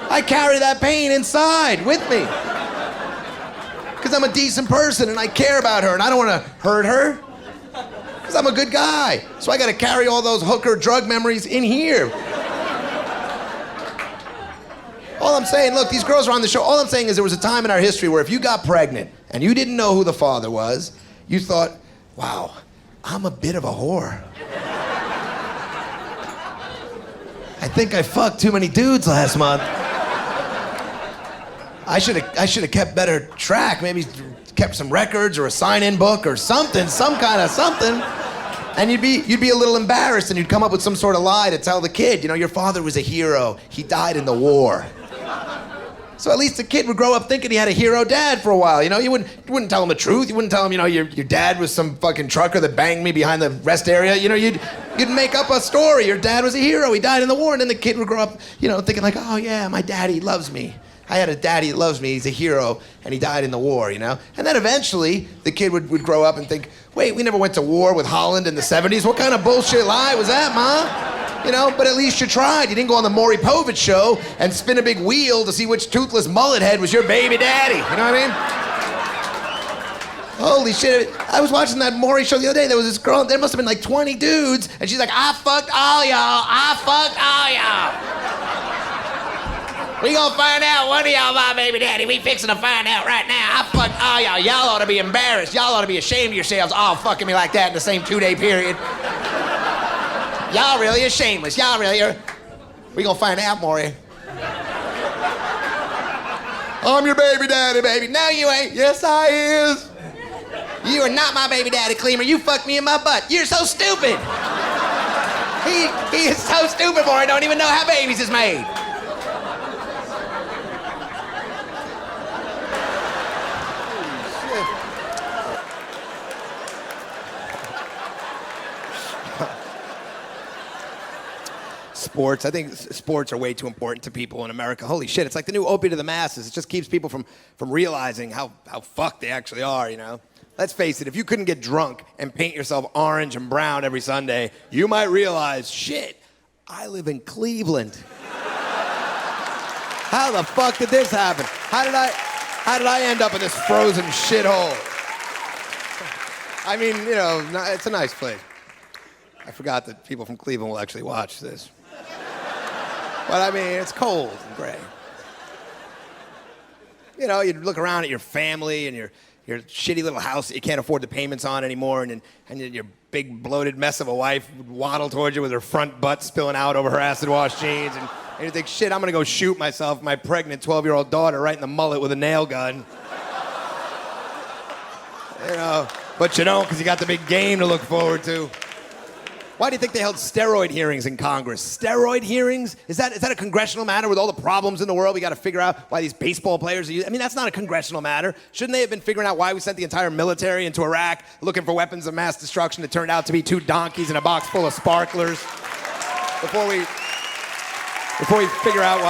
I carry that pain inside with me. Because I'm a decent person and I care about her and I don't want to hurt her. Because I'm a good guy. So I got to carry all those hooker drug memories in here. All I'm saying, look, these girls are on the show. All I'm saying is there was a time in our history where if you got pregnant and you didn't know who the father was, you thought, wow, I'm a bit of a whore. I think I fucked too many dudes last month. I should have kept better track, maybe kept some records or a sign-in book or something, some kind of something. And you'd be a little embarrassed and you'd come up with some sort of lie to tell the kid, you know, your father was a hero. He died in the war. So at least the kid would grow up thinking he had a hero dad for a while, you know? You wouldn't tell him the truth. You wouldn't tell him, you know, your dad was some fucking trucker that banged me behind the rest area. You know, you'd make up a story. Your dad was a hero. He died in the war. And then the kid would grow up, you know, thinking like, oh yeah, my daddy loves me. I had a daddy that loves me, he's a hero, and he died in the war, you know? And then eventually, the kid would grow up and think, wait, we never went to war with Holland in the 70s? What kind of bullshit lie was that, Ma? You know, but at least you tried. You didn't go on the Maury Povich show and spin a big wheel to see which toothless mullet head was your baby daddy, you know what I mean? Holy shit, I was watching that Maury show the other day, there was this girl, there must have been like 20 dudes, and she's like, I fucked all y'all. We gonna find out one of y'all my baby daddy. We fixing to find out right now. I fucked all y'all. Y'all ought to be embarrassed. Y'all ought to be ashamed of yourselves all fucking me like that in the same 2-day period. Y'all really are shameless. Y'all really are. We gonna find out, Maury. I'm your baby daddy, baby. No, you ain't. Yes, I is. You are not my baby daddy, Cleamer. You fucked me in my butt. You're so stupid. He is so stupid, Maury. Don't even know how babies is made. Sports. I think sports are way too important to people in America. Holy shit, it's like the new opiate of the masses. It just keeps people from realizing how fucked they actually are, you know? Let's face it, if you couldn't get drunk and paint yourself orange and brown every Sunday, you might realize, shit, I live in Cleveland. How the fuck did this happen? How did I end up in this frozen shithole? I mean, you know, it's a nice place. I forgot that people from Cleveland will actually watch this. But I mean, it's cold and gray. You know, you look around at your family and your shitty little house that you can't afford the payments on anymore, and your big bloated mess of a wife would waddle towards you with her front butt spilling out over her acid wash jeans, and you think, shit, I'm gonna go shoot myself, my pregnant 12-year-old daughter, right in the mullet with a nail gun. You know, but you don't, because you got the big game to look forward to. Why do you think they held steroid hearings in Congress? Steroid hearings? Is that a congressional matter with all the problems in the world? We got to figure out why these baseball players are using. I mean, that's not a congressional matter. Shouldn't they have been figuring out why we sent the entire military into Iraq looking for weapons of mass destruction that turned out to be 2 donkeys in a box full of sparklers? Before we figure out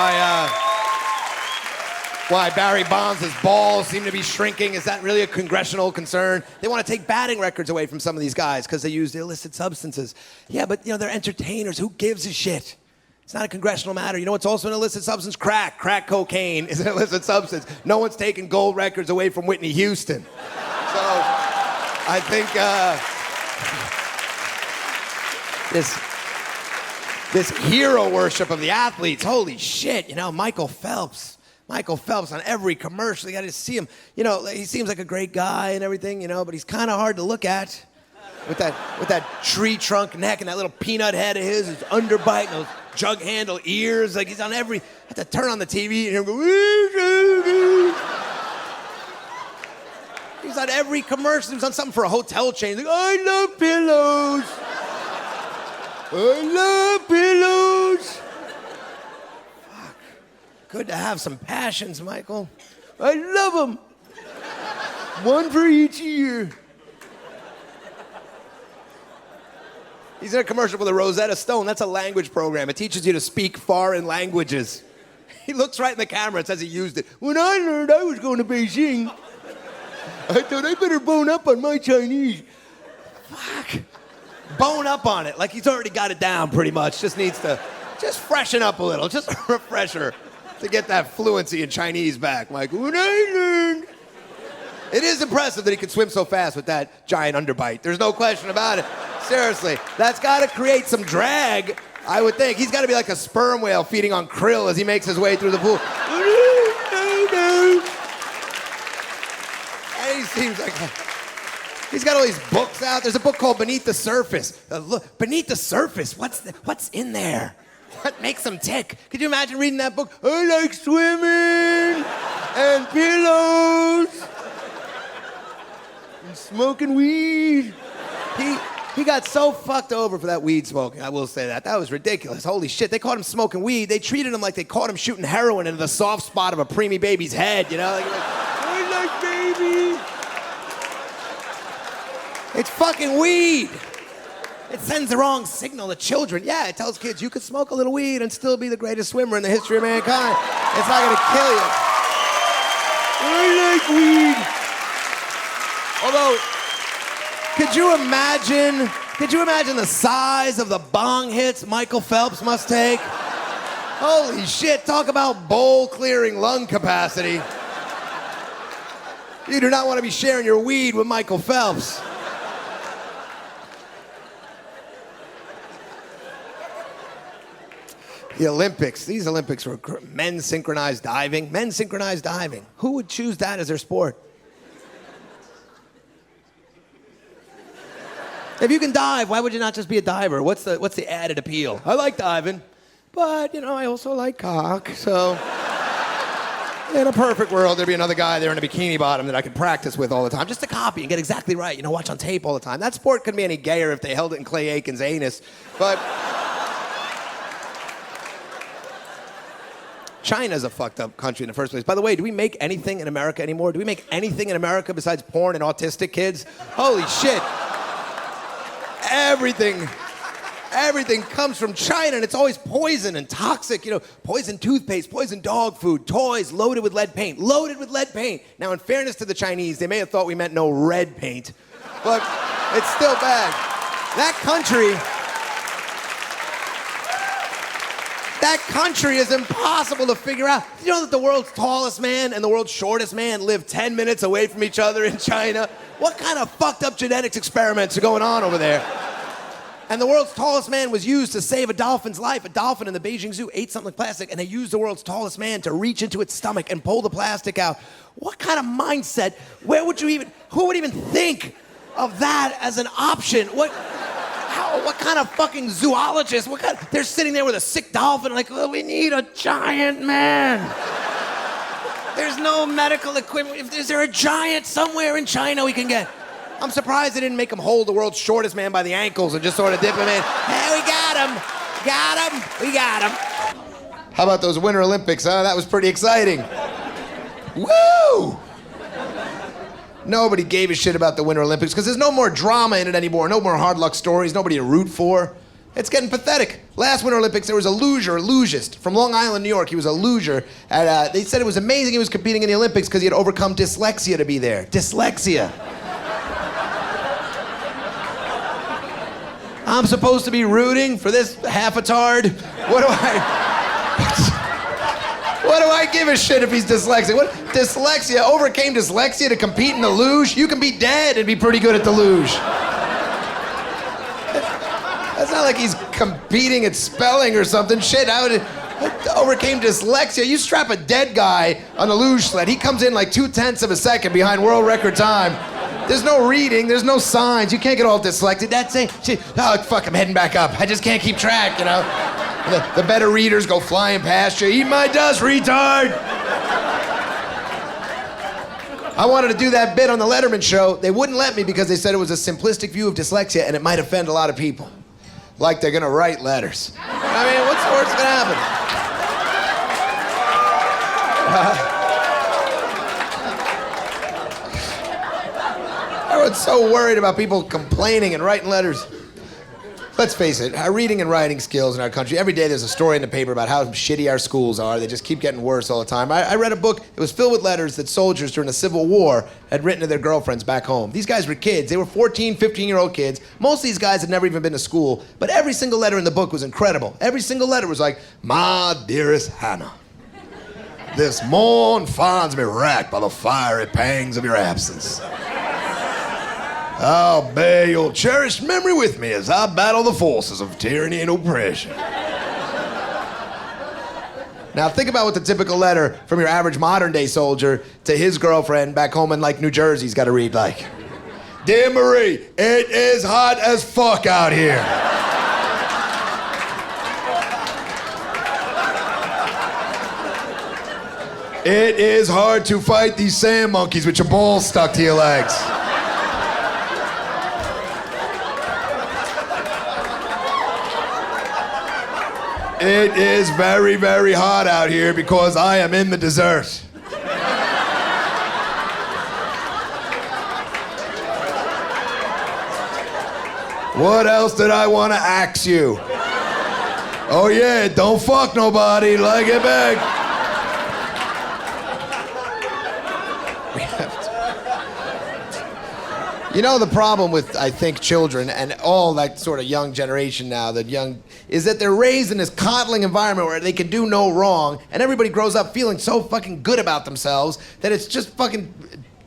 why Barry Bonds' balls seem to be shrinking. Is that really a congressional concern? They want to take batting records away from some of these guys because they used illicit substances. Yeah, but you know, they're entertainers. Who gives a shit? It's not a congressional matter. You know what's also an illicit substance? Crack. Crack cocaine is an illicit substance. No one's taking gold records away from Whitney Houston. So I think this hero worship of the athletes, holy shit, you know, Michael Phelps on every commercial, you gotta see him. You know, he seems like a great guy and everything, you know, but he's kind of hard to look at. With that tree trunk neck and that little peanut head of his underbite and those jug handle ears, like he's on every, I have to turn on the TV and he'll go, He was on every commercial. He was on something for a hotel chain. He's like, I love pillows. I love pillows. Fuck. Good to have some passions, Michael. I love them. One for each year. He's in a commercial with a Rosetta Stone. That's a language program. It teaches you to speak foreign languages. He looks right in the camera and says he used it. When I learned I was going to Beijing, I thought I better bone up on my Chinese. Fuck. Bone up on it. Like he's already got it down pretty much. Just needs to just freshen up a little. Just a refresher to get that fluency in Chinese back. Like, when I learned. It is impressive that he can swim so fast with that giant underbite. There's no question about it. Seriously. That's got to create some drag, I would think. He's got to be like a sperm whale feeding on krill as he makes his way through the pool. And he seems like... He's got all these books out. There's a book called Beneath the Surface. Look, Beneath the Surface, what's in there? What makes him tick? Could you imagine reading that book? I like swimming and pillows and smoking weed. He got so fucked over for that weed smoking, I will say that. That was ridiculous. Holy shit, they caught him smoking weed. They treated him like they caught him shooting heroin into the soft spot of a preemie baby's head, you know? Like, I like baby. It's fucking weed. It sends the wrong signal to children. Yeah, it tells kids you could smoke a little weed and still be the greatest swimmer in the history of mankind. It's not gonna kill you. I like weed. Although, could you imagine the size of the bong hits Michael Phelps must take? Holy shit, talk about bowl-clearing lung capacity. You do not want to be sharing your weed with Michael Phelps. The Olympics. These Olympics were men's synchronized diving. Men's synchronized diving. Who would choose that as their sport? If you can dive, why would you not just be a diver? What's the added appeal? I like diving, but, you know, I also like cock, so... In a perfect world, there'd be another guy there in a bikini bottom that I could practice with all the time, just to copy and get exactly right, you know, watch on tape all the time. That sport couldn't be any gayer if they held it in Clay Aiken's anus, but... China's a fucked up country in the first place. By the way, do we make anything in America anymore? Do we make anything in America besides porn and autistic kids? Holy shit. Everything comes from China, and it's always poison and toxic, you know, poison toothpaste, poison dog food, toys loaded with lead paint. Now, in fairness to the Chinese, they may have thought we meant no red paint, but it's still bad. That country is impossible to figure out. You know that the world's tallest man and the world's shortest man live 10 minutes away from each other in China? What kind of fucked up genetics experiments are going on over there? And the world's tallest man was used to save a dolphin's life. A dolphin in the Beijing Zoo ate something like plastic, and they used the world's tallest man to reach into its stomach and pull the plastic out. What kind of mindset? Who would even think of that as an option? What kind of fucking zoologist? They're sitting there with a sick dolphin like, well, we need a giant man. There's no medical equipment. Is there a giant somewhere in China we can get? I'm surprised they didn't make him hold the world's shortest man by the ankles and just sort of dip him in. Hey, we got him. We got him. How about those Winter Olympics, huh? That was pretty exciting. Woo! Nobody gave a shit about the Winter Olympics because there's no more drama in it anymore, no more hard luck stories, nobody to root for. It's getting pathetic. Last Winter Olympics, there was a lugist from Long Island, New York. He was a luger. And they said it was amazing he was competing in the Olympics because he had overcome dyslexia to be there. Dyslexia. I'm supposed to be rooting for this half-a-tard? What do I give a shit if he's dyslexic? Dyslexia, overcame dyslexia to compete in the luge? You can be dead and be pretty good at the luge. That's not like he's competing at spelling or something. Shit, overcame dyslexia. You strap a dead guy on a luge sled. He comes in like 0.2 of a second behind world record time. There's no reading, there's no signs. You can't get all dyslexic. That's it. Oh, fuck, I'm heading back up. I just can't keep track, you know? The better readers go flying past you. Eat my dust, retard! I wanted to do that bit on the Letterman show. They wouldn't let me because they said it was a simplistic view of dyslexia and it might offend a lot of people. Like they're gonna write letters. I mean, what's the worst that can happen? Everyone's so worried about people complaining and writing letters. Let's face it, our reading and writing skills in our country, every day there's a story in the paper about how shitty our schools are. They just keep getting worse all the time. I read a book, it was filled with letters that soldiers during the Civil War had written to their girlfriends back home. These guys were kids. They were 14, 15-year-old kids. Most of these guys had never even been to school, but every single letter in the book was incredible. Every single letter was like, "My dearest Hannah, this morn finds me racked by the fiery pangs of your absence. I'll bear your cherished memory with me as I battle the forces of tyranny and oppression." Now think about what the typical letter from your average modern day soldier to his girlfriend back home in like New Jersey's got to read like. "Dear Marie, it is hot as fuck out here. It is hard to fight these sand monkeys with your balls stuck to your legs. It is very, very hot out here because I am in the desert. What else did I want to ask you? Oh yeah, don't fuck nobody, like it back." You know, the problem with, I think, children and all that sort of young generation now, is that they're raised in this coddling environment where they can do no wrong, and everybody grows up feeling so fucking good about themselves that it's just fucking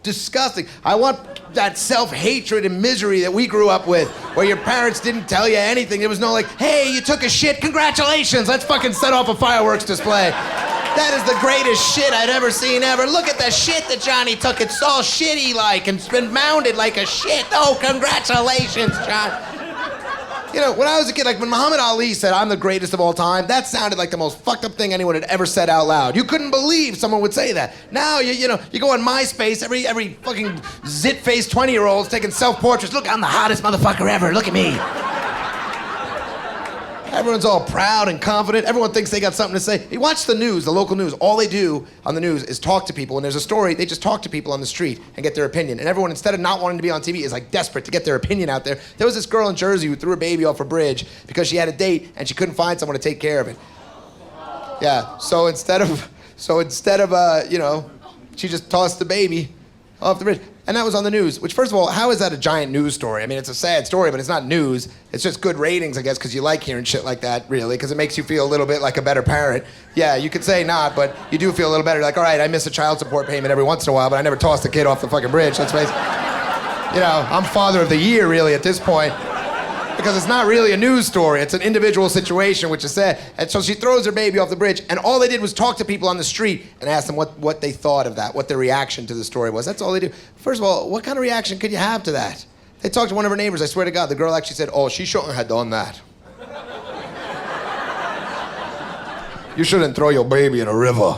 disgusting. I want that self-hatred and misery that we grew up with, where your parents didn't tell you anything. There was no like, "Hey, you took a shit, congratulations, let's fucking set off a fireworks display. That is the greatest shit I'd ever seen ever. Look at the shit that Johnny took. It's all shitty like and it's been mounded like a shit. Oh, congratulations, John." You know, when I was a kid, like when Muhammad Ali said, "I'm the greatest of all time," that sounded like the most fucked up thing anyone had ever said out loud. You couldn't believe someone would say that. Now, you go on MySpace, every fucking zit-faced 20-year-old's taking self-portraits. "Look, I'm the hottest motherfucker ever. Look at me." Everyone's all proud and confident. Everyone thinks they got something to say. You watch the news, the local news. All they do on the news is talk to people. When there's a story, they just talk to people on the street and get their opinion. And everyone, instead of not wanting to be on TV, is like desperate to get their opinion out there. There was this girl in Jersey who threw her baby off a bridge because she had a date and she couldn't find someone to take care of it. Yeah, so instead of, she just tossed the baby off the bridge. And that was on the news, which, first of all, how is that a giant news story? I mean, it's a sad story, but it's not news. It's just good ratings, I guess, because you like hearing shit like that, really, because it makes you feel a little bit like a better parent. Yeah, you could say not, but you do feel a little better. Like, all right, I miss a child support payment every once in a while, but I never tossed the kid off the fucking bridge. Let's face it. I'm father of the year, really, at this point. Because it's not really a news story. It's an individual situation, which is sad. And so she throws her baby off the bridge, and all they did was talk to people on the street and ask them what they thought of that, what their reaction to the story was. That's all they do. First of all, what kind of reaction could you have to that? They talked to one of her neighbors. I swear to God, the girl actually said, "Oh, she shouldn't have done that. You shouldn't throw your baby in a river.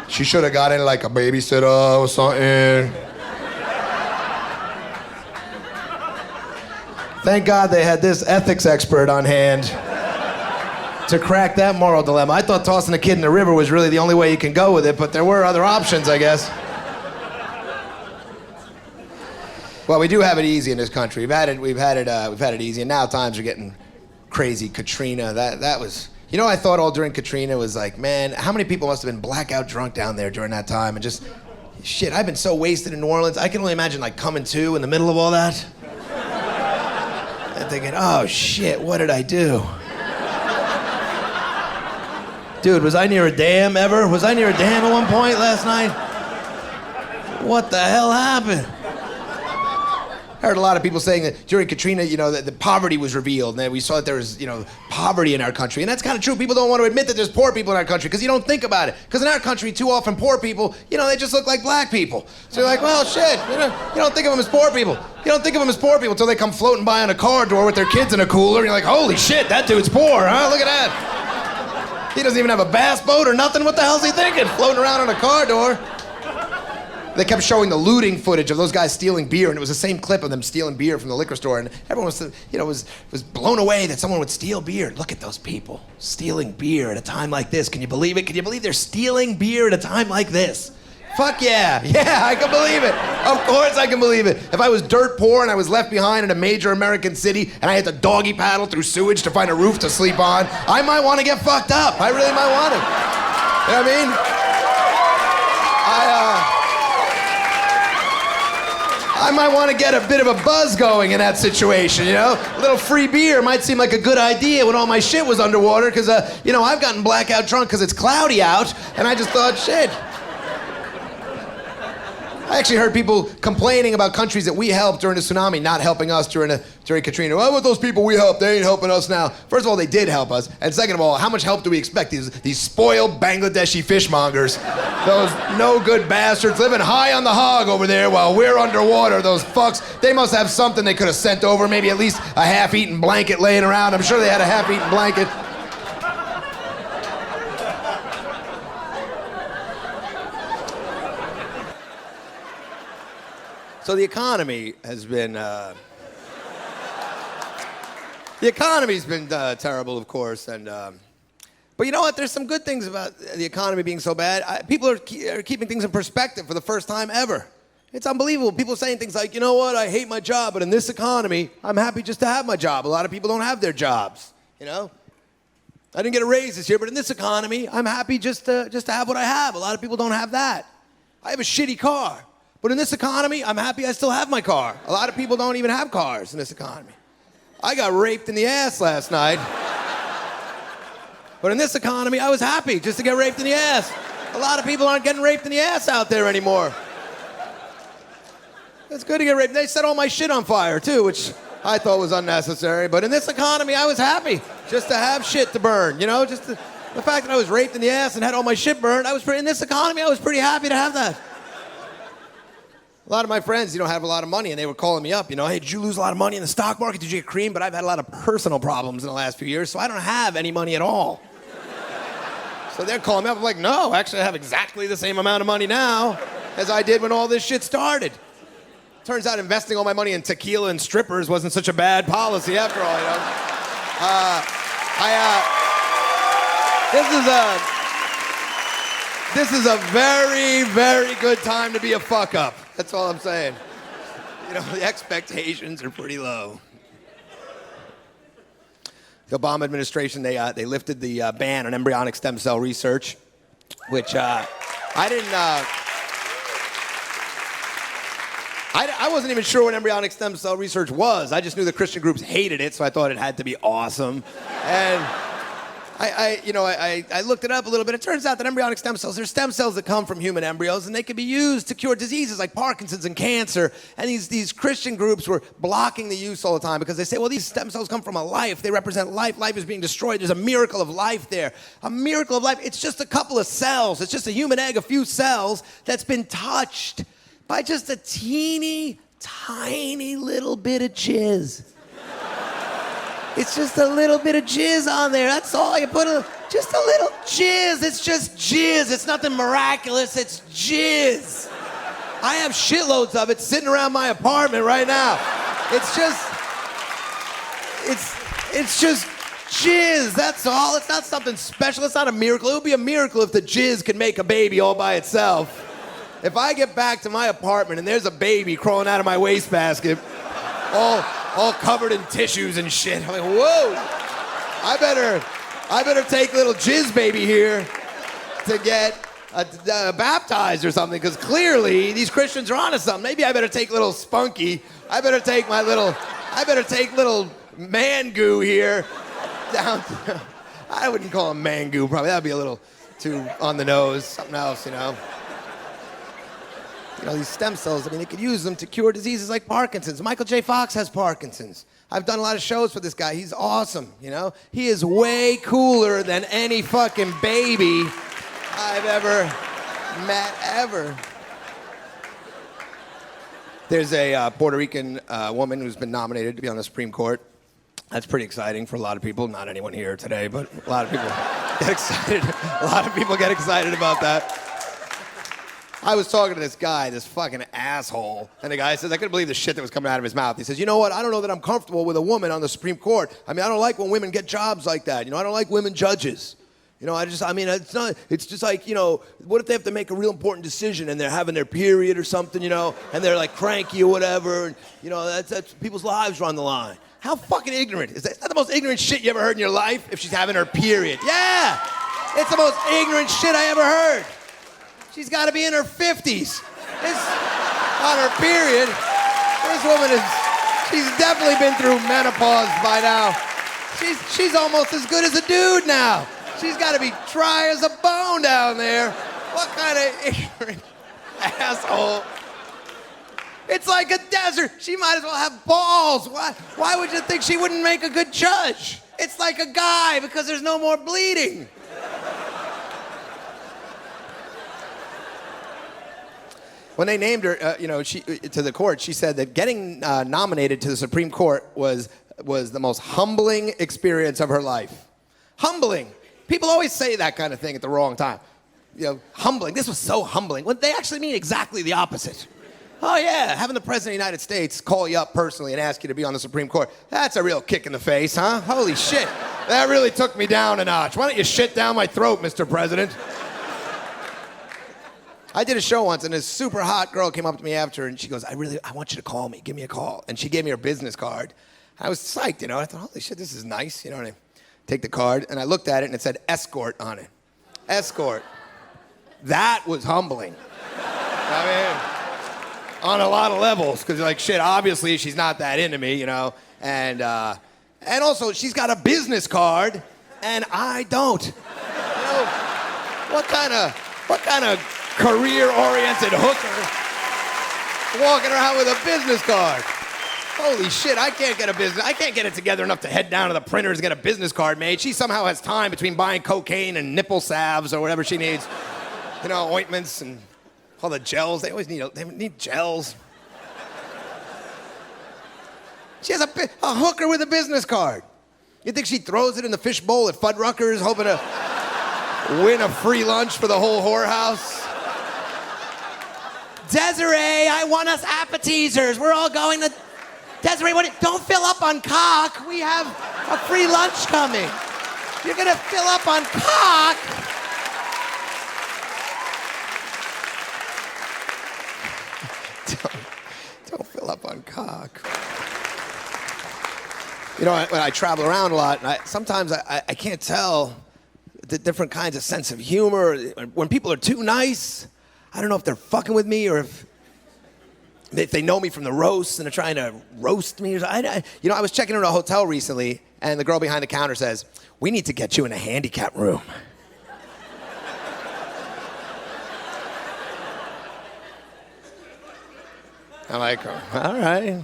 She should have got in like a babysitter or something." Thank God they had this ethics expert on hand to crack that moral dilemma. I thought tossing a kid in the river was really the only way you can go with it, but there were other options, I guess. Well, we do have it easy in this country. We've had it easy, and now times are getting crazy. Katrina, that was. I thought all during Katrina was like, man, how many people must have been blackout drunk down there during that time, and just, shit, I've been so wasted in New Orleans. I can only imagine like coming to in the middle of all that. And thinking, oh shit, what did I do? Dude, was I near a dam ever? Was I near a dam at one point last night? What the hell happened? I heard a lot of people saying that during Katrina, that the poverty was revealed, and that we saw that there was, poverty in our country. And that's kind of true. People don't want to admit that there's poor people in our country because you don't think about it. Because in our country, too often poor people, they just look like black people. So you're like, well, shit, you don't think of them as poor people. You don't think of them as poor people until they come floating by on a car door with their kids in a cooler, and you're like, holy shit, that dude's poor, huh? Look at that. He doesn't even have a bass boat or nothing. What the hell's he thinking? Floating around on a car door. They kept showing the looting footage of those guys stealing beer, and it was the same clip of them stealing beer from the liquor store, and everyone was blown away that someone would steal beer. Look at those people stealing beer at a time like this. Can you believe it? Can you believe they're stealing beer at a time like this? Fuck yeah. Yeah, I can believe it. Of course I can believe it. If I was dirt poor and I was left behind in a major American city and I had to doggy paddle through sewage to find a roof to sleep on, I might want to get fucked up. I really might want to. You know what I mean? I might want to get a bit of a buzz going in that situation, you know? A little free beer might seem like a good idea when all my shit was underwater, because, I've gotten blackout drunk because it's cloudy out, and I just thought, shit. I actually heard people complaining about countries that we helped during the tsunami not helping us during Katrina. Well, with those people we helped, they ain't helping us now. First of all, they did help us. And second of all, how much help do we expect these spoiled Bangladeshi fishmongers? Those no good bastards living high on the hog over there while we're underwater. Those fucks, they must have something they could have sent over, maybe at least a half-eaten blanket laying around. I'm sure they had a half-eaten blanket. So the economy has been, the economy's been terrible, of course, but you know what? There's some good things about the economy being so bad. People are keeping things in perspective for the first time ever. It's unbelievable. People are saying things like, you know what? I hate my job, but in this economy, I'm happy just to have my job. A lot of people don't have their jobs, you know? I didn't get a raise this year, but in this economy, I'm happy just to have what I have. A lot of people don't have that. I have a shitty car. But in this economy, I'm happy I still have my car. A lot of people don't even have cars in this economy. I got raped in the ass last night. But in this economy, I was happy just to get raped in the ass. A lot of people aren't getting raped in the ass out there anymore. It's good to get raped. They set all my shit on fire, too, which I thought was unnecessary. But in this economy, I was happy just to have shit to burn, you know? The fact that I was raped in the ass and had all my shit burned, in this economy, I was pretty happy to have that. A lot of my friends, have a lot of money, and they were calling me up, hey, did you lose a lot of money in the stock market? Did you get creamed? But I've had a lot of personal problems in the last few years, so I don't have any money at all. So they're calling me up. I'm like, no, actually, I have exactly the same amount of money now as I did when all this shit started. Turns out investing all my money in tequila and strippers wasn't such a bad policy after all, This is a very, very good time to be a fuck-up. That's all I'm saying. The expectations are pretty low. The Obama administration, they lifted the ban on embryonic stem cell research, which I wasn't even sure what embryonic stem cell research was. I just knew the Christian groups hated it, so I thought it had to be awesome. And I looked it up a little bit. It turns out that embryonic stem cells, they're stem cells that come from human embryos, and they can be used to cure diseases like Parkinson's and cancer. And these Christian groups were blocking the use all the time because they say, well, these stem cells come from a life. They represent life. Life is being destroyed. There's a miracle of life there. A miracle of life. It's just a couple of cells. It's just a human egg, a few cells that's been touched by just a teeny, tiny little bit of jizz. It's just a little bit of jizz on there. That's all. You put just a little jizz. It's just jizz. It's nothing miraculous. It's jizz. I have shitloads of it sitting around my apartment right now. It's just jizz. That's all. It's not something special. It's not a miracle. It would be a miracle if the jizz could make a baby all by itself. If I get back to my apartment and there's a baby crawling out of my wastebasket, all covered in tissues and shit. I'm like, whoa! I better take little jizz baby here to get baptized or something, because clearly these Christians are onto something. Maybe I better take little Spunky. I better take little man goo here down. I wouldn't call him man goo, probably. That'd be a little too on the nose. Something else, these stem cells, they could use them to cure diseases like Parkinson's. Michael J. Fox has Parkinson's. I've done a lot of shows for this guy. He's awesome, He is way cooler than any fucking baby I've ever met, ever. There's a Puerto Rican woman who's been nominated to be on the Supreme Court. That's pretty exciting for a lot of people. Not anyone here today, but a lot of people get excited. A lot of people get excited about that. I was talking to this guy, this fucking asshole, and the guy says, I couldn't believe the shit that was coming out of his mouth. He says, you know what, I don't know that I'm comfortable with a woman on the Supreme Court. I mean, I don't like when women get jobs like that. You know, I don't like women judges. You know, it's just like, you know, what if they have to make a real important decision and they're having their period or something, you know, and they're like cranky or whatever, and, you know, that's people's lives are on the line. How fucking ignorant. Is that the most ignorant shit you ever heard in your life? If she's having her period. Yeah! It's the most ignorant shit I ever heard. She's got to be in her 50s. On her period. This woman she's definitely been through menopause by now. She's almost as good as a dude now. She's got to be dry as a bone down there. What kind of ignorant asshole? It's like a desert. She might as well have balls. Why would you think she wouldn't make a good judge? It's like a guy because there's no more bleeding. When they named her, to the court, she said that getting nominated to the Supreme Court was the most humbling experience of her life. Humbling. People always say that kind of thing at the wrong time. You know, humbling. This was so humbling. Well, they actually mean exactly the opposite. Oh yeah, having the President of the United States call you up personally and ask you to be on the Supreme Court, that's a real kick in the face, huh? Holy shit. That really took me down a notch. Why don't you shit down my throat, Mr. President? I did a show once, and this super hot girl came up to me after, and she goes, I want you to call me. Give me a call. And she gave me her business card. I was psyched, you know. I thought, holy shit, this is nice. You know, and I take the card, and I looked at it, and it said escort on it. Escort. That was humbling. I mean, on a lot of levels, because like, shit, obviously she's not that into me, you know. And also, she's got a business card, and I don't. You know, what kind of career-oriented hooker walking around with a business card? Holy shit, I can't get it together enough to head down to the printers and get a business card made. She somehow has time between buying cocaine and nipple salves or whatever she needs. You know, ointments and all the gels. They always need gels. She has a hooker with a business card. You think she throws it in the fishbowl at Fuddruckers hoping to win a free lunch for the whole whorehouse? Desiree, I want us appetizers. We're all going to... Desiree, don't fill up on cock. We have a free lunch coming. You're going to fill up on cock? Don't fill up on cock. You know, when I travel around a lot, and sometimes I can't tell the different kinds of sense of humor. When people are too nice, I don't know if they're fucking with me or if they know me from the roast and they're trying to roast me. I was checking into a hotel recently, and the girl behind the counter says, we need to get you in a handicap room. I'm like, all right.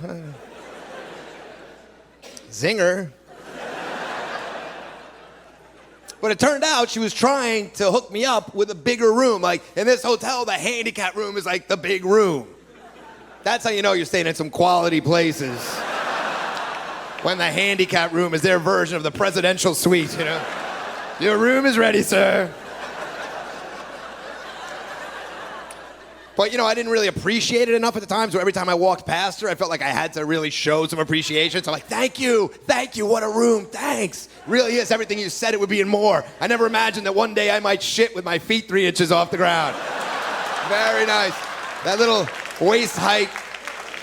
Zinger. But it turned out she was trying to hook me up with a bigger room. Like, in this hotel, the handicap room is like the big room. That's how you know you're staying in some quality places. When the handicap room is their version of the presidential suite, you know. Your room is ready, sir. But, you know, I didn't really appreciate it enough at the time, so every time I walked past her, I felt like I had to really show some appreciation. So I'm like, thank you, what a room, thanks. Really is everything you said it would be and more. I never imagined that one day I might shit with my feet 3 inches off the ground. Very nice. That little waist height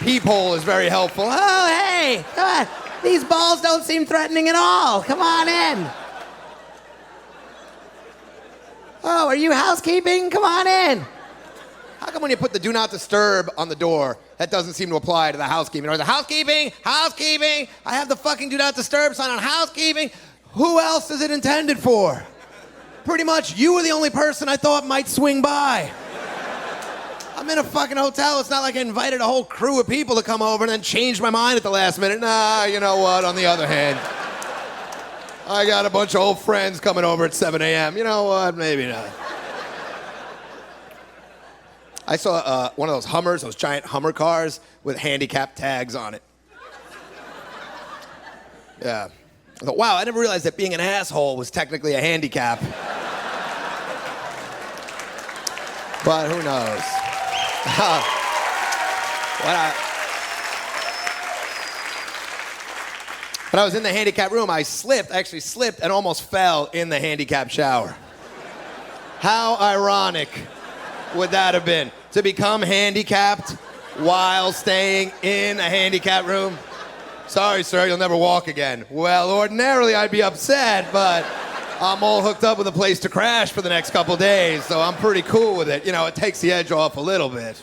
peephole is very helpful. Oh, hey, come on. These balls don't seem threatening at all. Come on in. Oh, are you housekeeping? Come on in. How come when you put the do not disturb on the door, that doesn't seem to apply to the housekeeping? Or the housekeeping, I have the fucking do not disturb sign on housekeeping. Who else is it intended for? Pretty much you were the only person I thought might swing by. I'm in a fucking hotel. It's not like I invited a whole crew of people to come over and then changed my mind at the last minute. Nah, you know what, on the other hand, I got a bunch of old friends coming over at 7 a.m. You know what, maybe not. I saw one of those Hummers, those giant Hummer cars with handicap tags on it. Yeah. I thought, wow, I never realized that being an asshole was technically a handicap. But who knows? When I was in the handicap room, I actually slipped and almost fell in the handicap shower. How ironic would that have been? To become handicapped while staying in a handicap room? Sorry, sir, you'll never walk again. Well, ordinarily I'd be upset, but I'm all hooked up with a place to crash for the next couple days, so I'm pretty cool with it. You know, it takes the edge off a little bit.